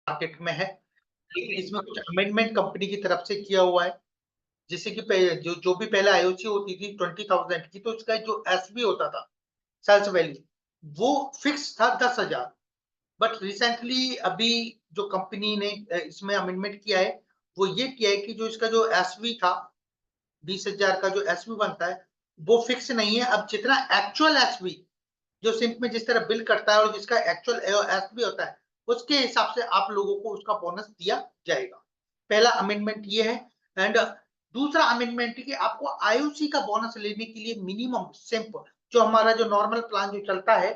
Market में है, लेकिन इसमें कुछ अमेंडमेंट कंपनी की तरफ से किया हुआ है। जैसे कि जो भी पहले आईओसी होती थी 20,000 की, तो उसका जो एसबी होता था, सेल्स वैल्यू, वो फिक्स था 10,000। बट रिसेंटली अभी जो कंपनी ने इसमें अमेंडमेंट किया है, वो ये किया है कि जो इसका जो एसवी था 20,000 का जो एसवी बनता है, वो फिक्स नहीं है। अब जितना एक्चुअल एसवी जो सिंप में जिस तरह बिल करता है और जिसका एक्चुअल एसवी होता है, उसके हिसाब से आप लोगों को उसका बोनस दिया जाएगा। पहला अमेंडमेंट ये है। एंड दूसरा अमेंडमेंट कि आपको आईओसी का बोनस लेने के लिए मिनिमम सिंप जो हमारा जो नॉर्मल प्लान जो चलता है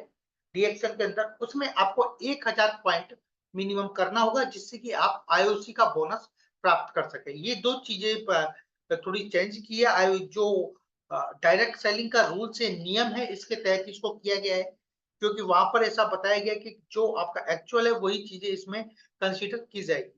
डीएक्सएल के अंदर, उसमें आपको 1000 पॉइंट मिनिमम करना होगा, जिससे कि आप आईओसी का बोनस प्राप्त कर सके। ये दो चीजें थोड़ी चेंज की है। जो डायरेक्ट सेलिंग का रूल से नियम है, इसके तहत इसको किया गया है, क्योंकि वहां पर ऐसा बताया गया कि जो आपका एक्चुअल है वही चीजें इसमें कंसीडर की जाएगी।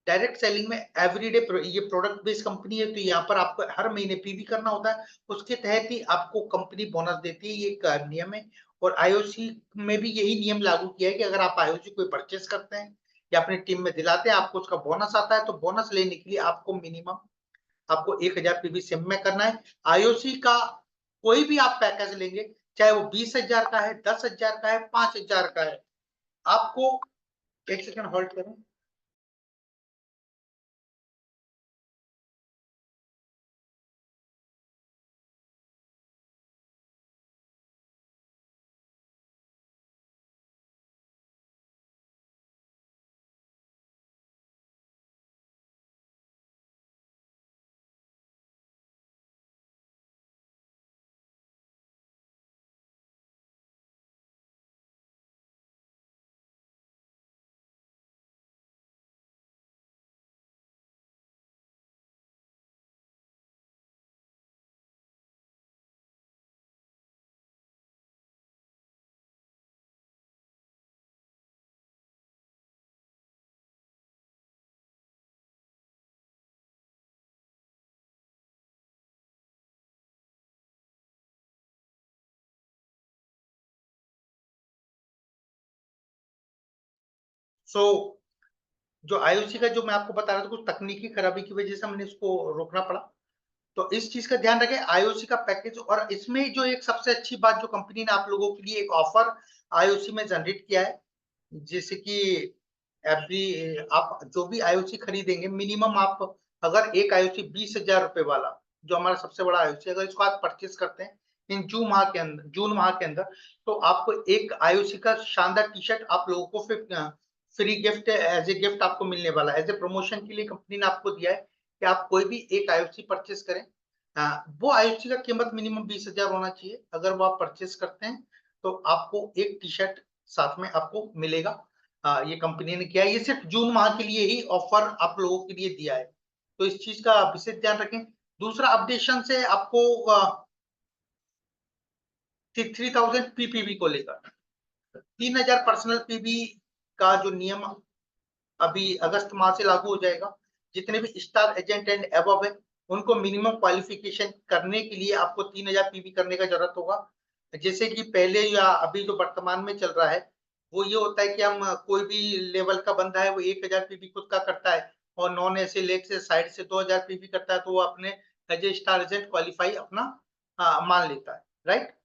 डायरेक्ट सेलिंग में एवरीडे ये प्रोडक्ट बेस्ड कंपनी है, तो यहाँ पर आपको हर महीने पीवी करना होता है, उसके तहत ही आपको कंपनी बोनस देती है, ये एक नियम है। और आईओसी में भी यही नियम लागू किया है कि अगर आप आईओसी कोई परचेस करते हैं या अपनी टीम में दिलाते हैं, आपको उसका बोनस आता है, तो बोनस लेने के लिए आपको मिनिमम आपको 1000 पीवी सिम में करना है। आईओसी का कोई भी आप पैकेज लेंगे, चाहे वो 20,000 का है, 10,000 का है, 5,000 का है, आपको एक सेकंड होल्ड करें। सो जो आईओसी का जो मैं आपको बता रहा था, कुछ तकनीकी खराबी की वजह से हमने इसको रोकना पड़ा। तो इस चीज का ध्यान रखें, आईओसी का पैकेज। और इसमें जो एक सबसे अच्छी बात जो कंपनी ने आप लोगों के लिए एक ऑफर आईओसी में जनरेट किया है, जैसे कि एवरी आप जो भी आईओसी खरीदेंगे, मिनिमम आप अगर एक आईओसी 20,000 रुपए वाला, जो हमारा सबसे बड़ा आईओसी, अगर इसको आप परचेस करते हैं इन जून माह के अंदर, तो आपको एक आईओसी का शानदार टी शर्ट आप लोगों को free gift as a gift आपको मिलने वाला है। एज ए प्रमोशन के लिए कंपनी ने आपको दिया है कि आप कोई भी एक आईओसी परचेस करें, वो आईओसी का कीमत मिनिमम 20,000 होना चाहिए। अगर वो आप परचेस करते हैं तो आपको एक टी शर्ट साथ में आपको मिलेगा। ये कंपनी ने किया है, ये सिर्फ जून माह के लिए ही ऑफर आप लोगों के लिए दिया है, तो इस चीज का विशेष ध्यान रखें। दूसरा अपडेशन से आपको 3000 पीपीवी को लेकर 3,000 पर्सनल पीवी का जो नियम अभी अगस्त माह से लागू हो जाएगा। जितने भी स्टार एजेंट एंड एबव है, उनको मिनिमम क्वालिफिकेशन करने के लिए आपको 3,000 पीवी करने का जरूरत होगा। जैसे कि पहले या अभी जो वर्तमान में चल रहा है, वो ये होता है कि हम कोई भी लेवल का बंदा है वो 1,000 पीवी खुद का करता है, और नॉन ऐसे लेग से साइड से 2,000 पीवी करता है, तो वो अपने as a star agent qualify अपना मान लेता है, राइट।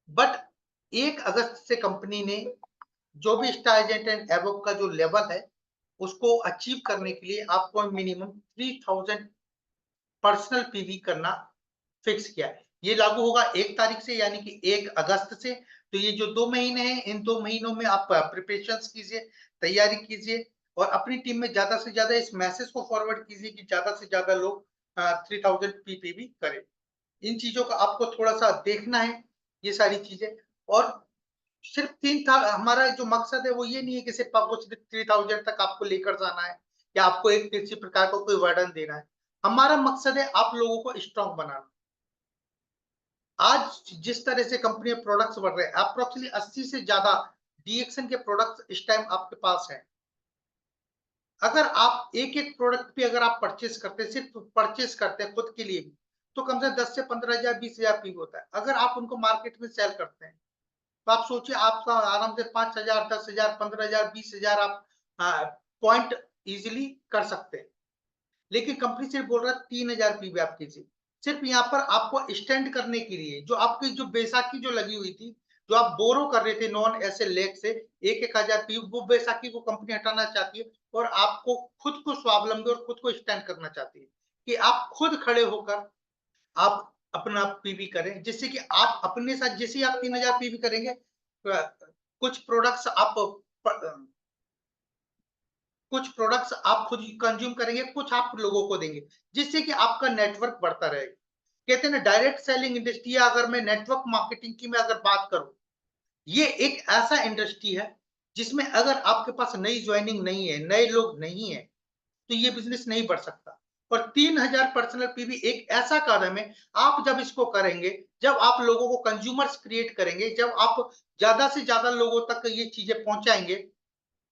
बट 1 अगस्त से कंपनी ने जो भी स्टार एजेंट एंड एबव का जो लेवल है, उसको अचीव करने के लिए आपको मिनिमम 3,000 पर्सनल पीवी करना फिक्स किया है। ये लागू होगा 1 तारीख से, यानी कि 1 अगस्त से। तो ये जो 2 महीने हैं, इन 2 महीनों में आप प्रिपरेशन कीजिए, तैयारी कीजिए, और अपनी टीम में ज्यादा से ज्यादा इस मैसेज को फॉरवर्ड कीजिए कि ज्यादा से ज्यादा लोग 3,000 पीपीवी करें। इन चीजों का आपको थोड़ा सा देखना है, ये सारी चीजें। और सिर्फ 3 था हमारा जो मकसद है, वो ये नहीं है कि सिर्फ आपको सिर्फ 3,000 तक आपको लेकर जाना है या आपको एक किसी प्रकार का कोई वर्डन देना है। हमारा मकसद है आप लोगों को स्ट्रांग बनाना। आज जिस तरह से कंपनी प्रोडक्ट्स बढ़ रहे हैं, अप्रोक्सीमेटली 80 से ज्यादा डीएक्सन के प्रोडक्ट्स इस टाइम आपके पास हैं। अगर आप एक एक प्रोडक्ट भी अगर आप परचेस करते हैं, सिर्फ परचेस करते हैं खुद के लिए भी, तो कम से कम 10 से 15,000 20,000 पी होता है। अगर आप उनको मार्केट में सेल करते हैं, तो आप सोचिए आपका आराम से 5,000 10,000 15,000 20,000 आप पॉइंट इजीली कर सकते हैं। लेकिन कंपनी सिर्फ बोल रहा है 3000 पीवी आप कीजिए। सिर्फ यहाँ पर आपको स्टैंड करने के लिए जो आपकी जो बैसाखी जो लगी हुई थी, जो आप बोरो कर रहे थे नॉन ऐसे लेग से 1-1000 पीवी, वो बैसाखी को कंपनी हटाना चाहती है और आपको खुद को स्वावलंबी और खुद को स्टैंड करना चाहती है कि आप खुद खड़े होकर आप अपना पीवी करें, जिससे कि आप अपने साथ जैसे ही आप 3000 पीवी करेंगे, कुछ प्रोडक्ट्स आप कुछ प्रोडक्ट्स आप खुद कंज्यूम करेंगे, कुछ आप लोगों को देंगे, जिससे कि आपका नेटवर्क बढ़ता रहेगा। कहते हैं ना डायरेक्ट सेलिंग इंडस्ट्री, अगर मैं नेटवर्क मार्केटिंग की मैं अगर बात करूं, ये एक ऐसा इंडस्ट्री है जिसमें अगर आपके पास नई ज्वाइनिंग नहीं है, नए लोग नहीं है, तो ये बिजनेस नहीं बढ़ सकता। और 3000 पर्सनल पीवी एक ऐसा कदम है, आप जब इसको करेंगे, जब आप लोगों को कंज्यूमर्स क्रिएट करेंगे, जब आप ज्यादा से ज्यादा लोगों तक ये चीजें पहुंचाएंगे,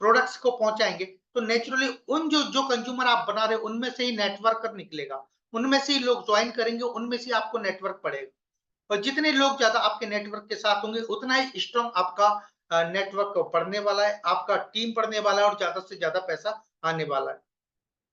प्रोडक्ट्स को पहुंचाएंगे, तो नेचुरली उन जो जो कंज्यूमर आप बना रहे हैं उनमें से ही नेटवर्क निकलेगा, उनमें से ही लोग ज्वाइन करेंगे, उनमें से आपको नेटवर्क पड़ेगा। और जितने लोग ज्यादा आपके नेटवर्क के साथ होंगे, उतना ही स्ट्रॉन्ग आपका नेटवर्क बढ़ने वाला है, आपका टीम बढ़ने वाला है और ज्यादा से ज्यादा पैसा आने वाला है।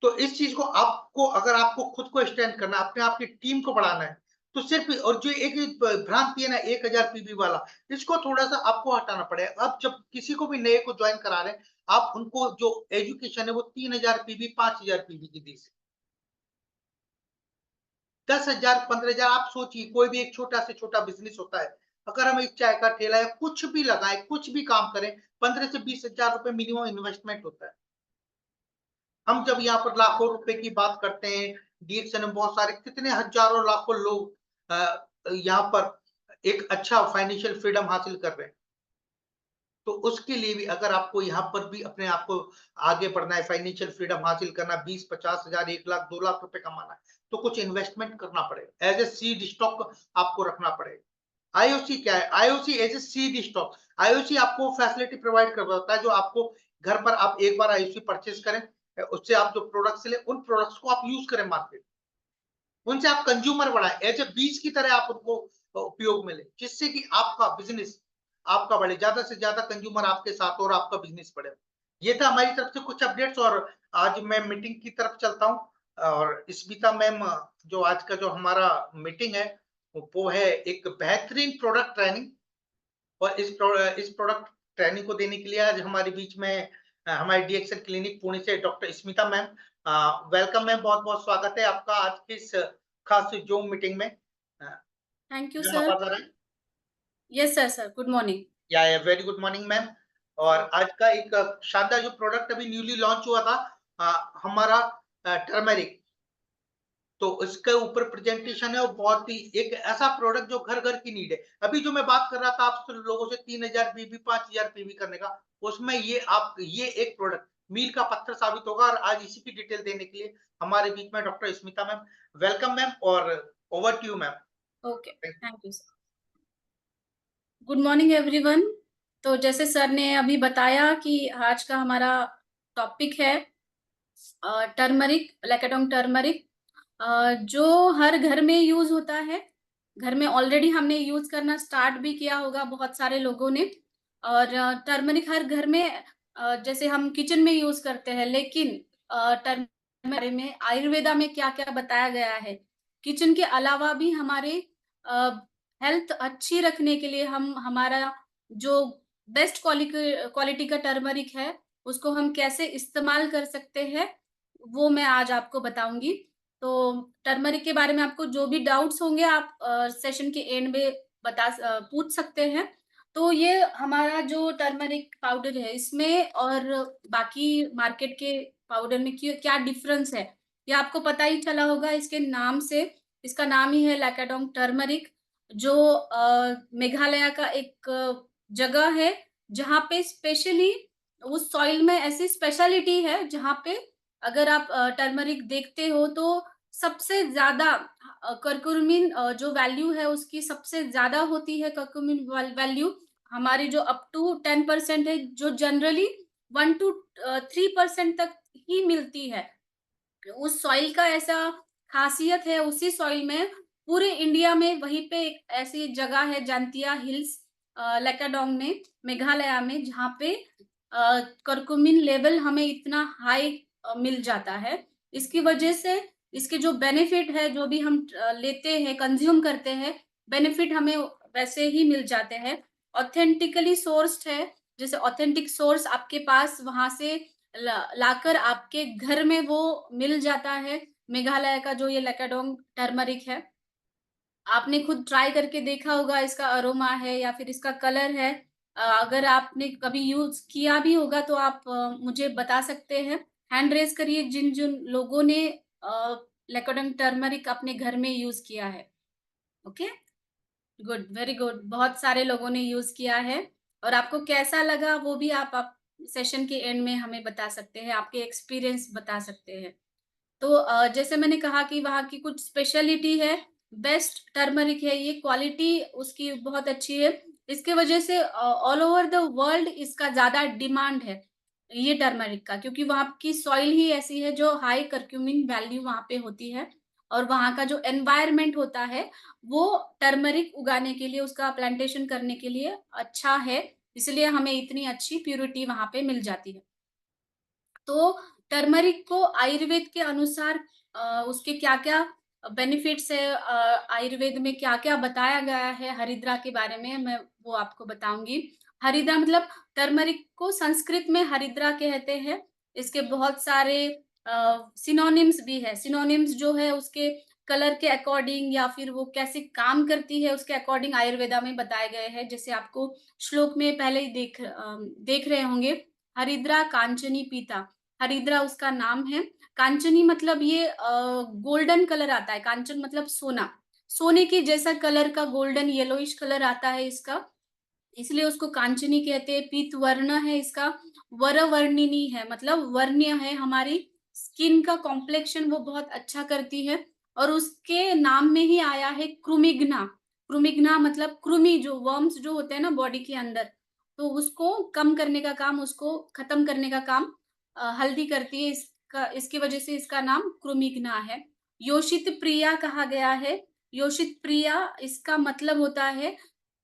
तो इस चीज को आपको, अगर आपको खुद को स्टैंड करना है, अपने आप की टीम को बढ़ाना है, तो सिर्फ और जो एक भ्रांति है ना 1000 पीवी वाला, इसको थोड़ा सा आपको हटाना पड़ेगा। अब जब किसी को भी नए को ज्वाइन करा रहे हैं, आप उनको जो एजुकेशन है वो 3000 पीवी 5000 पीवी की दी, 10,000 15,000, आप सोचिए कोई भी एक छोटा से छोटा बिजनेस होता है, अगर हम एक चाय का ठेला या कुछ भी लगाए, कुछ भी काम करें, 15 से 20,000 रुपए मिनिमम इन्वेस्टमेंट होता है। हम जब यहाँ पर लाखों रुपए की बात करते हैं, डीएक्शन में बहुत सारे कितने हजारों लाखों लोग यहाँ पर एक अच्छा फाइनेंशियल फ्रीडम हासिल कर रहे हैं। तो उसके लिए भी अगर आपको यहाँ पर भी अपने आप को आगे बढ़ना है, फाइनेंशियल फ्रीडम हासिल करना, 20-50 हजार, 1 लाख 2 लाख रुपए कमाना है, तो कुछ इन्वेस्टमेंट करना पड़ेगा। एज ए सीड स्टॉक आपको रखना पड़ेगा। आईओसी क्या है? IOC as a seed stock, IOC आपको फैसिलिटी प्रोवाइड करवाता है, जो आपको घर पर आप एक बार आईओसी परचेज करें, उससे आप जो प्रोडक्ट्स ले, उन प्रोडक्ट्स को आप यूज करें मार्केट, उनसे आप कंज्यूमर बढ़ाएं, एज ए बीज की तरह आप उनको उपयोग में लें, जिससे कि आपका बिजनेस आपका बढ़े, ज्यादा से ज्यादा कंज्यूमर आपके साथ हो और आपका बिजनेस बढ़े। ये था हमारी तरफ से कुछ अपडेट्स। और आज मैं मीटिंग की तरफ चलता हूँ। और स्मिता मैम, जो आज का जो हमारा मीटिंग है वो है एक बेहतरीन प्रोडक्ट ट्रेनिंग। और इस प्रोडक्ट ट्रेनिंग को देने के लिए आज हमारे बीच में हमारे डीएक्सएल क्लिनिक पुणे से doctor Smita ma'am. Welcome ma'am, बहुत बहुत स्वागत है आपका आज की इस खास जूम मीटिंग में। Thank you ma'am sir. आवाज आ रहा है? Yes sir, sir good morning. या वेरी गुड मॉर्निंग मैम। और आज का एक शानदार जो प्रोडक्ट अभी न्यूली लॉन्च हुआ था, हमारा टर्मेरिक, तो इसके ऊपर प्रेजेंटेशन है। और बहुत ही एक ऐसा प्रोडक्ट जो घर घर की नीड है। अभी जो मैं बात कर रहा था आप लोगों से 3000 पीवी 5000 पीवी करने का, उसमें ये एक प्रोडक्ट मील का पत्थर साबित होगा। और आज इसी की डिटेल देने के लिए हमारे बीच में doctor Smita ma'am. Welcome ma'am, और over to you ma'am. Okay, thank you sir. Good morning everyone. तो जैसे सर ने अभी बताया कि आज का हमारा टॉपिक है टर्मरिक, लैकेडोंग टर्मरिक, जो हर घर में यूज होता है। घर में ऑलरेडी हमने यूज करना स्टार्ट भी किया होगा बहुत सारे लोगों ने। और टर्मरिक हर घर में जैसे हम किचन में यूज करते हैं, लेकिन टर्मरिक बारे में आयुर्वेदा में क्या क्या बताया गया है, किचन के अलावा भी हमारे हेल्थ अच्छी रखने के लिए हम हमारा जो बेस्ट क्वालिटी का टर्मरिक है उसको हम कैसे इस्तेमाल कर सकते हैं, वो मैं आज आपको बताऊंगी। तो टर्मरिक के बारे में आपको जो भी डाउट्स होंगे आप सेशन के एंड में पूछ सकते हैं। तो ये हमारा जो टर्मरिक पाउडर है इसमें और बाकी मार्केट के पाउडर में क्या डिफरेंस है, ये आपको पता ही चला होगा इसके नाम से। इसका नाम ही है लैकाडोंग टर्मरिक, जो मेघालय का एक जगह है जहाँ पे स्पेशली उस सॉइल में ऐसी स्पेशलिटी है जहाँ पे अगर आप टर्मरिक देखते हो तो सबसे ज्यादा कर्कुमिन जो वैल्यू है उसकी सबसे ज्यादा होती है। कर्कुमिन वैल्यू हमारी जो अप टू 10% है, जो जनरली 1 to 3% तक ही मिलती है। उस सॉइल का ऐसा खासियत है उसी सॉइल में। पूरे इंडिया में वहीं पे एक ऐसी जगह है जंतिया हिल्स, लैकाडोंग में, मेघालय में, जहाँ पे करक्यूमिन लेवल हमें इतना हाई मिल जाता है। इसकी वजह से इसके जो बेनिफिट है, जो भी हम लेते हैं, कंज़्यूम करते हैं, बेनिफिट हमें वैसे ही मिल जाते हैं। ऑथेंटिकली सोर्स्ड है, जैसे ऑथेंटिक सोर्स आपके पास वहाँ से लाकर आपके घर में वो मिल जाता है। मेघालय का जो ये लाकाडोंग टर्मरिक है, आपने खुद ट्राई करके देखा होगा, इसका अरोमा है या फिर इसका कलर है। अगर आपने कभी यूज़ किया भी होगा तो आप मुझे बता सकते हैं। हैंड रेज़ करिए जिन-जिन लोगों ने लाकाडोंग टर्मरिक अपने घर में यूज़ किया है। ओके? Good, very good. बहुत सारे लोगों ने यूज़ किया है और आपको कैसा लगा वो भी आप सेशन के एंड में हमें बता सकते हैं, आपके एक्सपीरियंस बता सकते हैं। तो जैसे मैंने कहा कि वहाँ की कुछ स्पेशलिटी है, बेस्ट टर्मरिक है, ये क्वालिटी उसकी बहुत अच्छी है। इसकी वजह से ऑल ओवर द वर्ल्ड इसका ज़्यादा डिमांड है, ये टर्मरिक का, क्योंकि वहाँ की सॉइल ही ऐसी है जो हाई करक्यूमिन वैल्यू वहाँ पे होती है और वहाँ का जो एनवायरनमेंट होता है, वो टर्मरिक उगाने के लिए, उसका प्लांटेशन करने के लिए अच्छा है, इसलिए हमें इतनी अच्छी प्यूरिटी वहाँ पे मिल जाती है। तो टर्मरिक को आयुर्वेद के अनुसार उसके क्या-क्या बेनिफिट्स है, आयुर्वेद में क्या-क्या बताया गया है हरिद्रा के बारे में, मैं वो आपको बताऊँगी। हरिद्रा मतलब टर्मरिक को संस्कृत में हरिद्रा कहते हैं। इसके बहुत सारे सिनोनिम्स भी है। सिनोनिम्स जो है उसके कलर के अकॉर्डिंग या फिर वो कैसे काम करती है उसके अकॉर्डिंग आयुर्वेदा में बताए गए हैं। जैसे आपको श्लोक में पहले ही देख रहे होंगे, हरिद्रा कांचनी पीता। हरिद्रा उसका नाम है। कांचनी मतलब ये गोल्डन कलर आता है। कांचन मतलब सोना। सोने के जैसा कलर का गोल्डन येलोइश कलर आता है इसका। इसलिए उसको कांचनी कहते हैं। पीत वर्ण है इसका। वरवर्णिनी है, मतलब वर्ण्य है, हमारी स्किन का कॉम्प्लेक्शन वो बहुत अच्छा करती है और उसके नाम में ही आया है कृमिघ्ना। कृमिघ्ना मतलब कृमि, जो वर्म्स जो होते हैं ना बॉडी के अंदर, तो उसको कम करने का काम, उसको खत्म करने का काम हल्दी करती है। इसका इसकी वजह से इसका नाम कृमिघ्ना है। योषित प्रिया कहा गया है। योषित प्रिया इसका मतलब होता है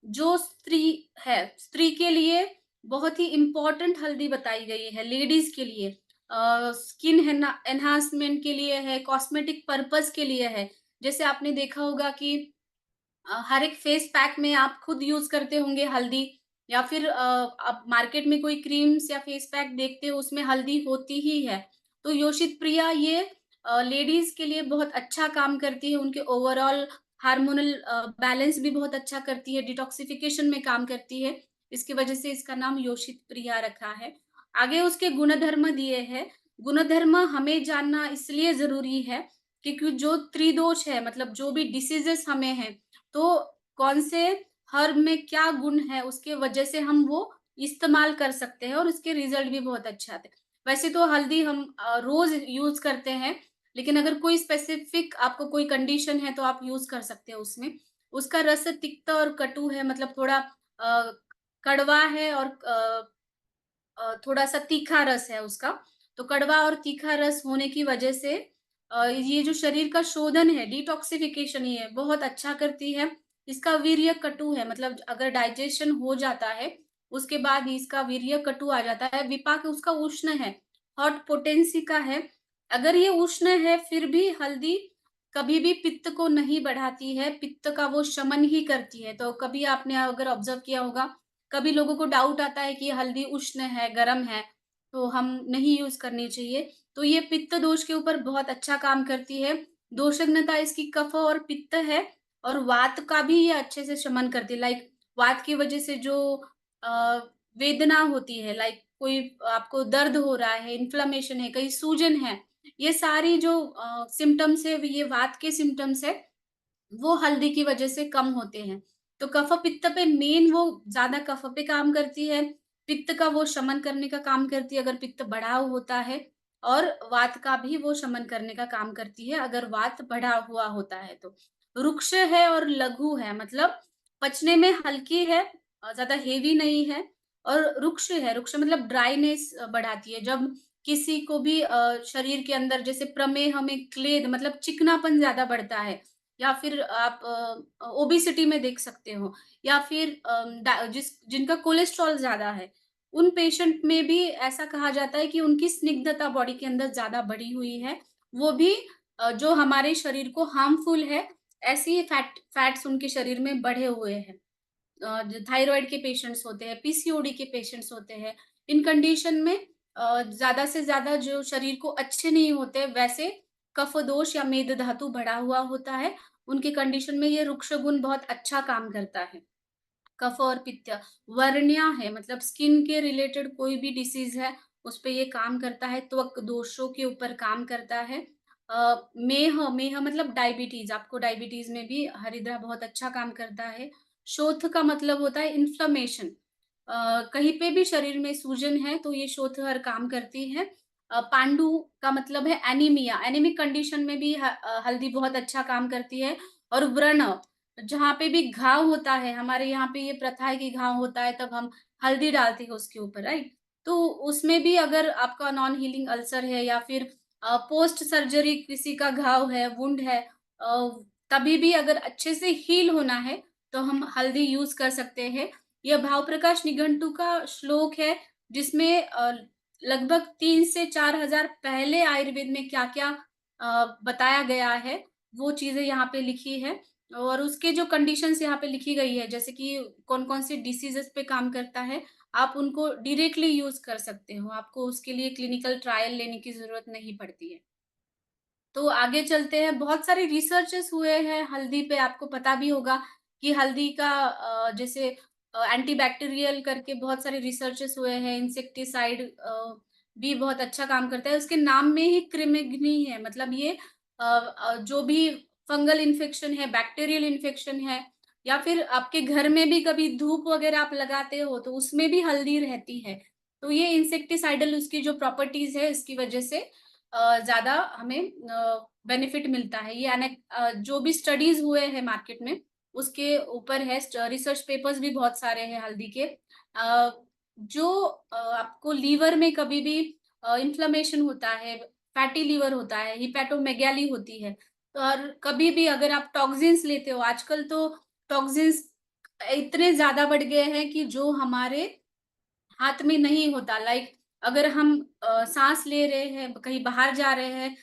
जो स्त्री है, स्त्री के लिए बहुत ही इम्पोर्टेंट हल्दी बताई गई है, लेडीज़ के लिए। स्किन एनहांसमेंट के लिए है, कॉस्मेटिक पर्पज़ के लिए है। जैसे आपने देखा होगा कि हर एक फेस पैक में आप खुद यूज़ करते होंगे हल्दी, या फिर आप मार्केट में कोई क्रीम्स या फेस पैक देखते हो उसमें हल्दी होती ही है। तो योषित प्रिया ये लेडीज़ के लिए बहुत अच्छा काम करती है, उनके ओवरऑल हार्मोनल बैलेंस भी बहुत अच्छा करती है, डिटॉक्सिफिकेशन में काम करती है। इसकी वजह से इसका नाम योषित प्रिया रखा है। आगे उसके गुणधर्म दिए हैं। गुणधर्म हमें जानना इसलिए ज़रूरी है क्योंकि जो त्रिदोष है, मतलब जो भी डिसीज़ेज़ हमें हैं, तो कौन से हर्ब में क्या गुण है उसके वजह से हम वो इस्तेमाल कर सकते हैं और उसके रिजल्ट भी बहुत अच्छे आते हैं। वैसे तो हल्दी हम रोज यूज करते हैं, लेकिन अगर कोई स्पेसिफिक आपको कोई कंडीशन है तो आप यूज कर सकते हैं उसमें। उसका रस तिक्त और कटु है, मतलब थोड़ा कड़वा है और थोड़ा-सा तीखा रस है उसका। तो कड़वा और तीखा रस होने की वजह से ये जो शरीर का शोधन है, डिटॉक्सिफिकेशन ये बहुत अच्छा करती है। इसका वीर्य कटु है, मतलब अगर डाइजेशन हो जाता है, उसके बाद इसका वीर्य कटु आ जाता है। विपाक उसका उष्ण है, हॉट पोटेंसी का है। अगर ये उष्ण है फिर भी हल्दी कभी भी पित्त को नहीं बढ़ाती है, पित्त का वो शमन ही करती है। तो कभी आपने अगर ऑब्ज़र्व किया होगा, कभी लोगों को डाउट आता है कि हल्दी उष्ण है, गरम है, तो हम नहीं यूज़ करनी चाहिए। तो ये पित्त दोष के ऊपर बहुत अच्छा काम करती है। दोषज्ञता इसकी कफ और पित्त है और वात का भी ये अच्छे से शमन करती है। लाइक वात की वज़ह से जो अ, वेदना होती है, लाइक कोई आपको दर्द हो रहा है, इन्फ्लेमेशन है, कहीं सूजन है, ये सारी जो सिम्पटम्स है, ये वात के सिम्पटम्स है, वो हल्दी की वजह से कम होते हैं। तो कफ-पित्त पे मेन वो ज़्यादा कफ पे काम करती है, पित्त का वो शमन करने का काम करती है अगर पित्त बढ़ा होता है, और वात का भी वो शमन करने का काम करती है अगर वात बढ़ा हुआ होता है तो। रुक्ष है और लघु है, मतलब पचने में हल्की है, ज़्यादा हेवी नहीं है, और रुक्ष है, रुक्ष मतलब ड्राइनेस बढ़ाती है। जब किसी को भी शरीर के अंदर जैसे प्रमेह में क्लेद मतलब चिकनापन ज़्यादा बढ़ता है, या फिर आप ओबेसिटी में देख सकते हो, या फिर जिनका कोलेस्ट्रॉल ज़्यादा है, उन पेशेंट में भी ऐसा कहा जाता है कि उनकी स्निग्धता बॉडी के अंदर ज़्यादा बढ़ी हुई है। वो भी जो हमारे शरीर को हार्मफुल है, ऐसी फैट्स उनके शरीर में बढ़े हुए हैं। जो थायराइड के पेशेंट्स होते हैं, पीसीओडी के पेशेंट्स होते हैं, इन कंडीशन में ज़्यादा से ज़्यादा जो शरीर को अच्छे नहीं होते, वैसे कफ दोष या मेद धातु बढ़ा हुआ होता है, उनके कंडीशन में ये वृक्ष गुण बहुत अच्छा काम करता है। कफ और पित्त, वर्ण्या है मतलब स्किन के रिलेटेड कोई भी डिसीज़ है, उस पे ये काम करता है, त्वक दोषों के ऊपर काम करता है। मेह मेह मतलब डायबिटीज़, आपको डायबिटीज़ में भी हरिद्रा बहुत अच्छा काम करता है। शोथ का मतलब होता है इन्फ्लेमेशन, कहीं पे भी शरीर में सूजन है तो ये शोथ काम करती है। पांडु का मतलब है एनीमिया, एनीमिक कंडीशन में भी हल्दी बहुत अच्छा काम करती है। और व्रण, जहाँ पे भी घाव होता है, हमारे यहाँ पे ये प्रथा है कि घाव होता है तब हम हल्दी डालते हैं उसके ऊपर, राइट? तो उसमें भी अगर आपका नॉन हीलिंग अल्सर है या फिर पोस्ट सर्जरी किसी का घाव है, वुंड है, अ, तभी भी अगर अच्छे से हील होना है, तो हम हल्दी यूज़ कर सकते हैं। यह भाव प्रकाश निघंटु का श्लोक है, जिसमें लगभग 3 से 4,000 पहले आयुर्वेद में क्या-क्या बताया गया है, वो चीज़ें यहाँ पे लिखी है। और उसके जो कंडीशंस यहाँ पे लिखी गई है, जैसे कि कौन-कौन सी डिसीज़ेज़ पे काम करता है, आप उनको डायरेक्टली यूज़ कर सकते हो। आपको उसके लिए क्लिनिकल ट्रायल लेने की ज़रूरत नहीं पड़ती है। तो आगे चलते हैं, बहुत सारे रिसर्चेस हुए हैं हल्दी पे, आपको पता भी होगा कि हल्दी का जैसे एंटीबैक्टीरियल करके बहुत सारे रिसर्चेस हुए हैं, इंसेक्टिसाइड भी बहुत अच्छा काम करता है। उसके नाम में ही क्रिमिग्नी है, मतलब ये जो भी फंगल इन्फेक्शन है, बैक्टीरियल इन्फेक्शन है या फिर आपके घर में भी कभी धूप वगैरह आप लगाते हो, तो उसमें भी हल्दी रहती है। तो ये इंसेक्टिसाइडल उसकी जो प्रॉपर्टीज़ है, इसकी वजह से ज़्यादा हमें बेनिफिट मिलता है। ये जो भी स्टडीज़ हुए हैं मार्केट में, उसके ऊपर है रिसर्च पेपर्स भी बहुत सारे हैं हल्दी के। जो आपको लीवर में कभी भी इन्फ्लेमेशन होता है, फैटी लीवर होता है, हिपैटोमेगाली होती है, तो और कभी भी अगर आप टॉक्सिन्स लेते हो, आजकल तो टॉक्सिन्स इतने ज़्यादा बढ़ गए हैं कि जो हमारे हाथ में नहीं होता, लाइक अगर हम साँस ले रहे हैं, कहीं बाहर जा रहे हैं,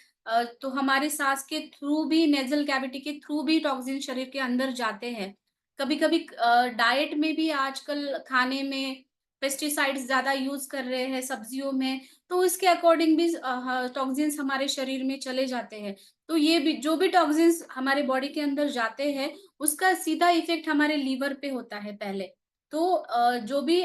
तो हमारे साँस के थ्रू भी नेज़ल कैविटी के थ्रू भी टॉक्सिन शरीर के अंदर जाते हैं। कभी-कभी डाइट में भी आजकल खाने में पेस्टिसाइड्स ज़्यादा यूज़ कर रहे हैं सब्जियों में, तो इसके अकॉर्डिंग भी टॉक्सिन्स हमारे शरीर में चले जाते हैं। तो ये भी जो भी टॉक्सिन्स हमारे बॉडी के अंदर जाते हैं, उसका सीधा इफ़ेक्ट हमारे लीवर पे होता है पहले। तो जो भी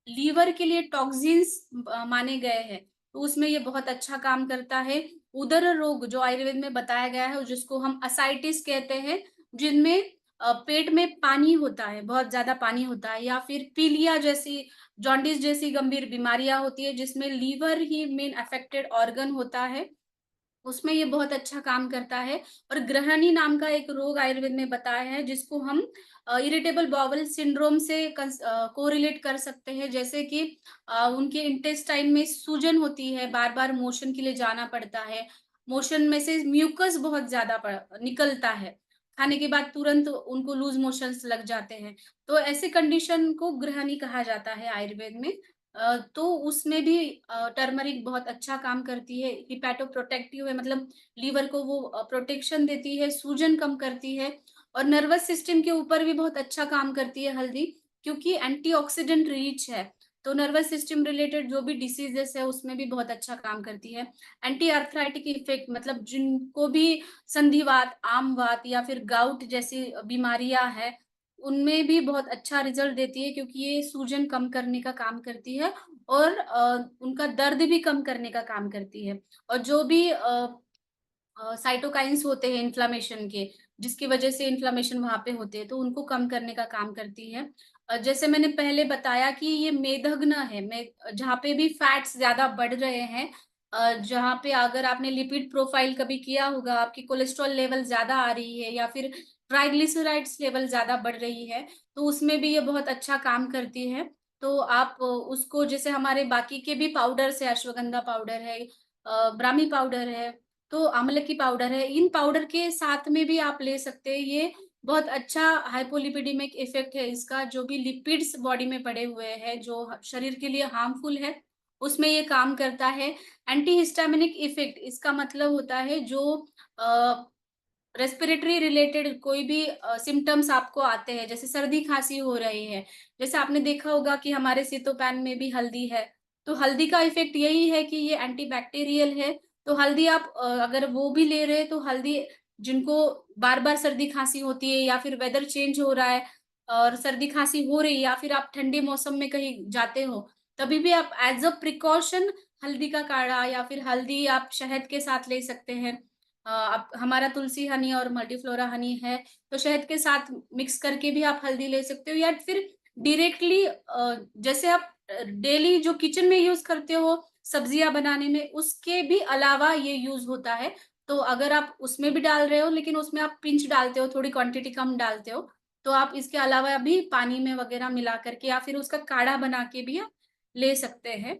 लीवर के लिए टॉक्सिन्स माने गए हैं, तो उसमें ये बहुत अच्छा काम करता है। उदर रोग जो आयुर्वेद में बताया गया है, जिसको हम असाइटिस कहते हैं, जिनमें पेट में पानी होता है, बहुत ज़्यादा पानी होता है, या फिर पीलिया जैसी, जॉन्डिस जैसी गंभीर बीमारियाँ होती है, जिसमें लीवर ही मेन अफेक्टेड ऑर्गन होता है। उसमें ये बहुत अच्छा काम करता है। और ग्रहणी नाम का एक रोग आयुर्वेद में बताया है, जिसको हम इरिटेबल बाउल सिंड्रोम से कोरिलेट कर सकते हैं। जैसे कि उनके इंटेस्टाइन में सूजन होती है, बार-बार मोशन के लिए जाना पड़ता है। मोशन में से म्यूकस बहुत ज़्यादा निकलता है। खाने के बाद तुरंत उनको लूज़ मोशंस लग जाते हैं। तो ऐसे कंडीशन को ग्रहणी कहा जाता है आयुर्वेद में। तो उसमें भी टर्मरिक बहुत अच्छा काम करती है, हिपैटोप्रोटेक्टिव है, मतलब लीवर को वो प्रोटेक्शन देती है, सूजन कम करती है। और नर्वस सिस्टम के ऊपर भी बहुत अच्छा काम करती है हल्दी, क्योंकि एंटीऑक्सीडेंट रिच है। तो नर्वस सिस्टम रिलेटेड जो भी डिसीजेस है, उसमें भी बहुत अच्छा काम करती है। एंटी आर्थराइटिक इफेक्ट, मतलब जिनको भी संधिवात, आमवात या फिर गाउट जैसी बीमारियां है, उनमें भी बहुत अच्छा रिज़ल्ट देती है, क्योंकि ये सूजन कम करने का काम करती है और उनका दर्द भी कम करने का काम करती है। और जो भी साइटोकाइन्स होते हैं इन्फ्लेमेशन के, जिसकी वजह से इन्फ्लेमेशन वहाँ पे होते हैं, तो उनको कम करने का काम करती है। जैसे मैंने पहले बताया कि ये मेदघ्न है, जहाँ पे भी फैट्स ज़्यादा बढ़ रहे हैं, जहाँ पे अगर आपने लिपिड प्रोफाइल कभी किया होगा, आपकी कोलेस्ट्रॉल लेवल ज़्यादा आ रही है या फिर ट्राइग्लिसराइड्स लेवल ज़्यादा बढ़ रही है, तो उसमें भी ये बहुत अच्छा काम करती है। तो आप उसको, जैसे हमारे बाकी के भी पाउडर्स है, अश्वगंधा पाउडर है, ब्राह्मी पाउडर है, तो आंवले की पाउडर है, इन पाउडर के साथ में भी आप ले सकते हैं ये। बहुत अच्छा हाइपोलिपिडेमिक इफेक्ट है इसका। जो भी लिपिड्स बॉडी में पड़े हुए हैं जो शरीर के लिए हार्मफुल है, उसमें ये काम करता है। एंटी हिस्टामिनिक इफेक्ट इसका मतलब होता है जो रेस्पिरेटरी रिलेटेड कोई भी सिम्पटम्स आपको आते हैं, जैसे सर्दी खांसी हो रही है, जैसे आपने देखा होगा कि हमारे सीतोपैन में भी हल्दी है, तो हल्दी का इफेक्ट यही है कि ये एंटीबैक्टीरियल है। तो हल्दी आप अगर वो भी ले रहे हैं तो हल्दी, जिनको बार बार सर्दी खांसी होती है या फिर वेदर चेंज हो रहा है और सर्दी खांसी हो रही है, या फिर आप ठंडे मौसम में कहीं जाते हो, तभी भी आप एज अ प्रिकॉशन हल्दी का काढ़ा या फिर हल्दी आप शहद के साथ ले सकते हैं। अब हमारा तुलसी हनी और मल्टीफ्लोरा हनी है, तो शहद के साथ मिक्स करके भी आप हल्दी ले सकते हो, या फिर डायरेक्टली जैसे आप डेली जो किचन में यूज करते हो सब्जियां बनाने में, उसके भी अलावा ये यूज होता है। तो अगर आप उसमें भी डाल रहे हो लेकिन उसमें आप पिंच डालते हो, थोड़ी क्वांटिटी कम डालते हो, तो आप इसके अलावा भी पानी में वगैरह मिला करके या फिर उसका काढ़ा बना के भी आप ले सकते हैं।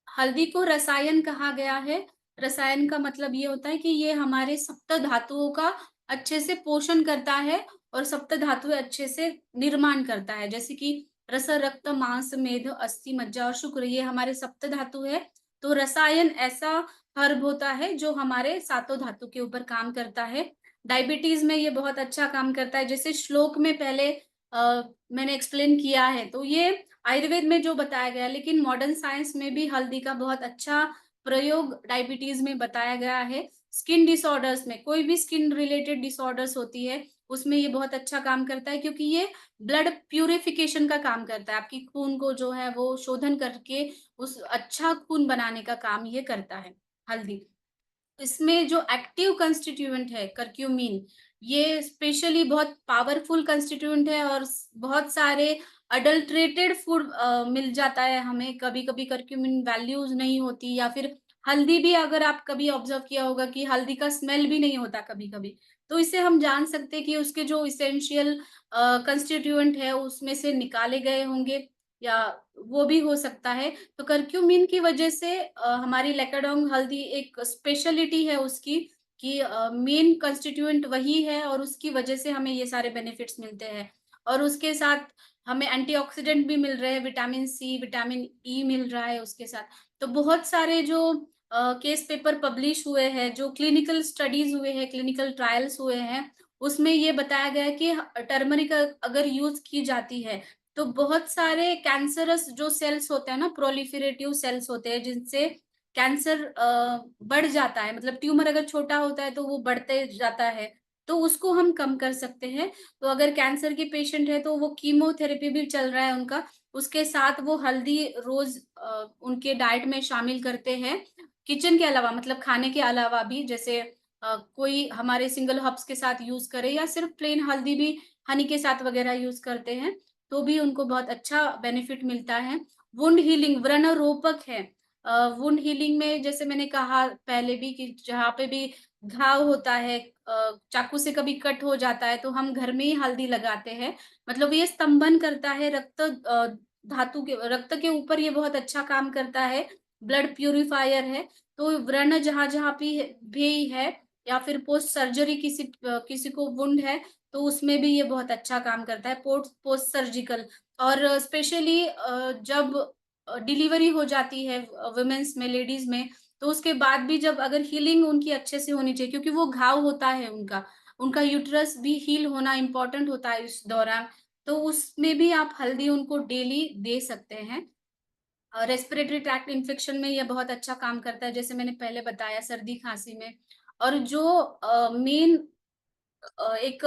हल्दी को रसायन कहा गया है। रसायन का मतलब ये होता है कि ये हमारे सप्त धातुओं का अच्छे से पोषण करता है और सप्त धातुएं अच्छे से निर्माण करता है। जैसे कि रस, रक्त, मांस, मेद, अस्थि, मज्जा और शुक्र, ये हमारे सप्त धातु है। तो रसायन ऐसा हर्ब होता है जो हमारे सातों धातु के ऊपर काम करता है। डायबिटीज में ये बहुत अच्छा काम करता है, जैसे श्लोक में पहले मैंने एक्सप्लेन किया है। तो ये आयुर्वेद में जो बताया गया है, लेकिन मॉडर्न साइंस में भी हल्दी का बहुत अच्छा प्रयोग डायबिटीज में बताया गया है। स्किन डिसऑर्डर्स में, कोई भी स्किन रिलेटेड डिसऑर्डर्स होती है, उसमें ये बहुत अच्छा काम करता है, क्योंकि ये ब्लड प्यूरिफिकेशन का काम करता है। आपकी खून को जो है वो शोधन करके उस अच्छा खून बनाने का काम ये करता है हल्दी। इसमें जो एक्टिव कंस्टिट्यूएंट है करक्यूमिन, ये स्पेशली बहुत पावरफुल कंस्टिट्यूएंट है और बहुत सारे अडल्ट्रेटेड फूड मिल जाता है हमें। कभी कभी करक्यूमिन वैल्यूज नहीं होती, या फिर हल्दी भी अगर आप कभी ऑब्जर्व किया होगा कि हल्दी का स्मेल भी नहीं होता कभी कभी, तो इससे हम जान सकते हैं कि उसके जो इसेंशियल कंस्टिट्यूएंट है उसमें से निकाले गए होंगे, या वो भी हो सकता है। तो करक्यूमिन की वजह से हमारी लेकाडोंग हल्दी एक स्पेशलिटी है उसकी, कि मेन कंस्टिट्यूएंट वही है और उसकी वजह से हमें ये सारे बेनिफिट्स मिलते हैं। और उसके साथ हमें एंटीऑक्सीडेंट भी मिल रहे हैं, विटामिन सी, विटामिन ई मिल रहा है उसके साथ। तो बहुत सारे जो केस पेपर पब्लिश हुए हैं, जो क्लिनिकल स्टडीज हुए हैं, क्लिनिकल ट्रायल्स हुए हैं, उसमें ये बताया गया है कि टर्मरिक अगर यूज की जाती है तो बहुत सारे कैंसरस जो सेल्स होते हैं ना, प्रोलिफरेटिव सेल्स होते हैं, जिनसे कैंसर बढ़ जाता है, मतलब ट्यूमर अगर छोटा होता है तो वो बढ़ते जाता है, तो उसको हम कम कर सकते हैं। तो अगर कैंसर के पेशेंट है तो वो कीमोथेरेपी भी चल रहा है उनका, उसके साथ वो हल्दी रोज उनके डाइट में शामिल करते हैं। किचन के अलावा, मतलब खाने के अलावा भी, जैसे कोई हमारे सिंगल हर्ब्स के साथ यूज करे या सिर्फ प्लेन हल्दी भी हनी के साथ वगैरह यूज करते हैं, तो भी उनको बहुत अच्छा बेनिफिट मिलता है। वुंड हीलिंग, व्रण रोपक है। वुंड हीलिंग में जैसे मैंने कहा पहले भी कि जहाँ पे भी घाव होता है, चाकू से कभी कट हो जाता है, तो हम घर में ही हल्दी लगाते हैं। मतलब ये स्तंभन करता है, धातु के, रक्त के ऊपर ये बहुत अच्छा काम करता है, ब्लड प्यूरिफायर है। तो व्रण जहाँ जहाँ भी है, या फिर पोस्ट सर्जरी किसी को वुंड है, तो उसमें भी ये बहुत अच्छा काम करता है, पोस्ट सर्जिकल। और स्पेशली जब डिलीवरी हो जाती है वुमेन्स में, लेडीज में, तो उसके बाद भी जब अगर हीलिंग उनकी अच्छे से होनी चाहिए, क्योंकि वो घाव होता है उनका, उनका यूट्रस भी हील होना इम्पोर्टेंट होता है इस दौरान, तो उसमें भी आप हल्दी उनको डेली दे सकते हैं। रेस्पिरेटरी ट्रैक्ट इन्फेक्शन में ये बहुत अच्छा काम करता है, जैसे मैंने पहले बताया सर्दी खांसी में। और जो मेन एक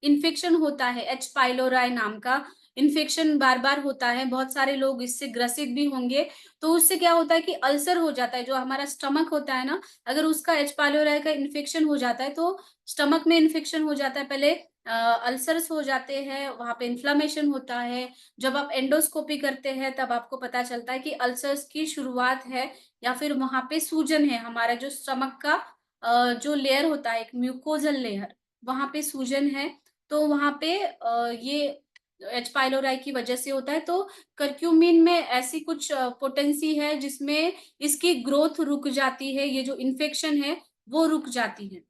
इन्फेक्शन होता है एच पाइलोराई नाम का, इन्फेक्शन बार बार होता है, बहुत सारे लोग इससे ग्रसित भी होंगे। तो उससे क्या होता है कि अल्सर हो जाता है, जो हमारा स्टमक होता है ना, अगर उसका एच पाइलोराई का इन्फेक्शन हो जाता है तो स्टमक में इन्फेक्शन हो जाता है पहले, अल्सर्स हो जाते हैं, वहां पे इन्फ्लामेशन होता है। जब आप एंडोस्कोपी करते हैं तब आपको पता चलता है कि अल्सर्स की शुरुआत है, या फिर वहां पे सूजन है, हमारा जो स्टमक का जो लेयर होता है, एक म्यूकोजल लेयर, वहां पे सूजन है। तो वहां पे ये एच पाइलोराई की वजह से होता है। तो करक्यूमिन में ऐसी कुछ पोटेंसी है जिसमें इसकी ग्रोथ रुक जाती है, ये जो इन्फेक्शन है वो रुक जाती है।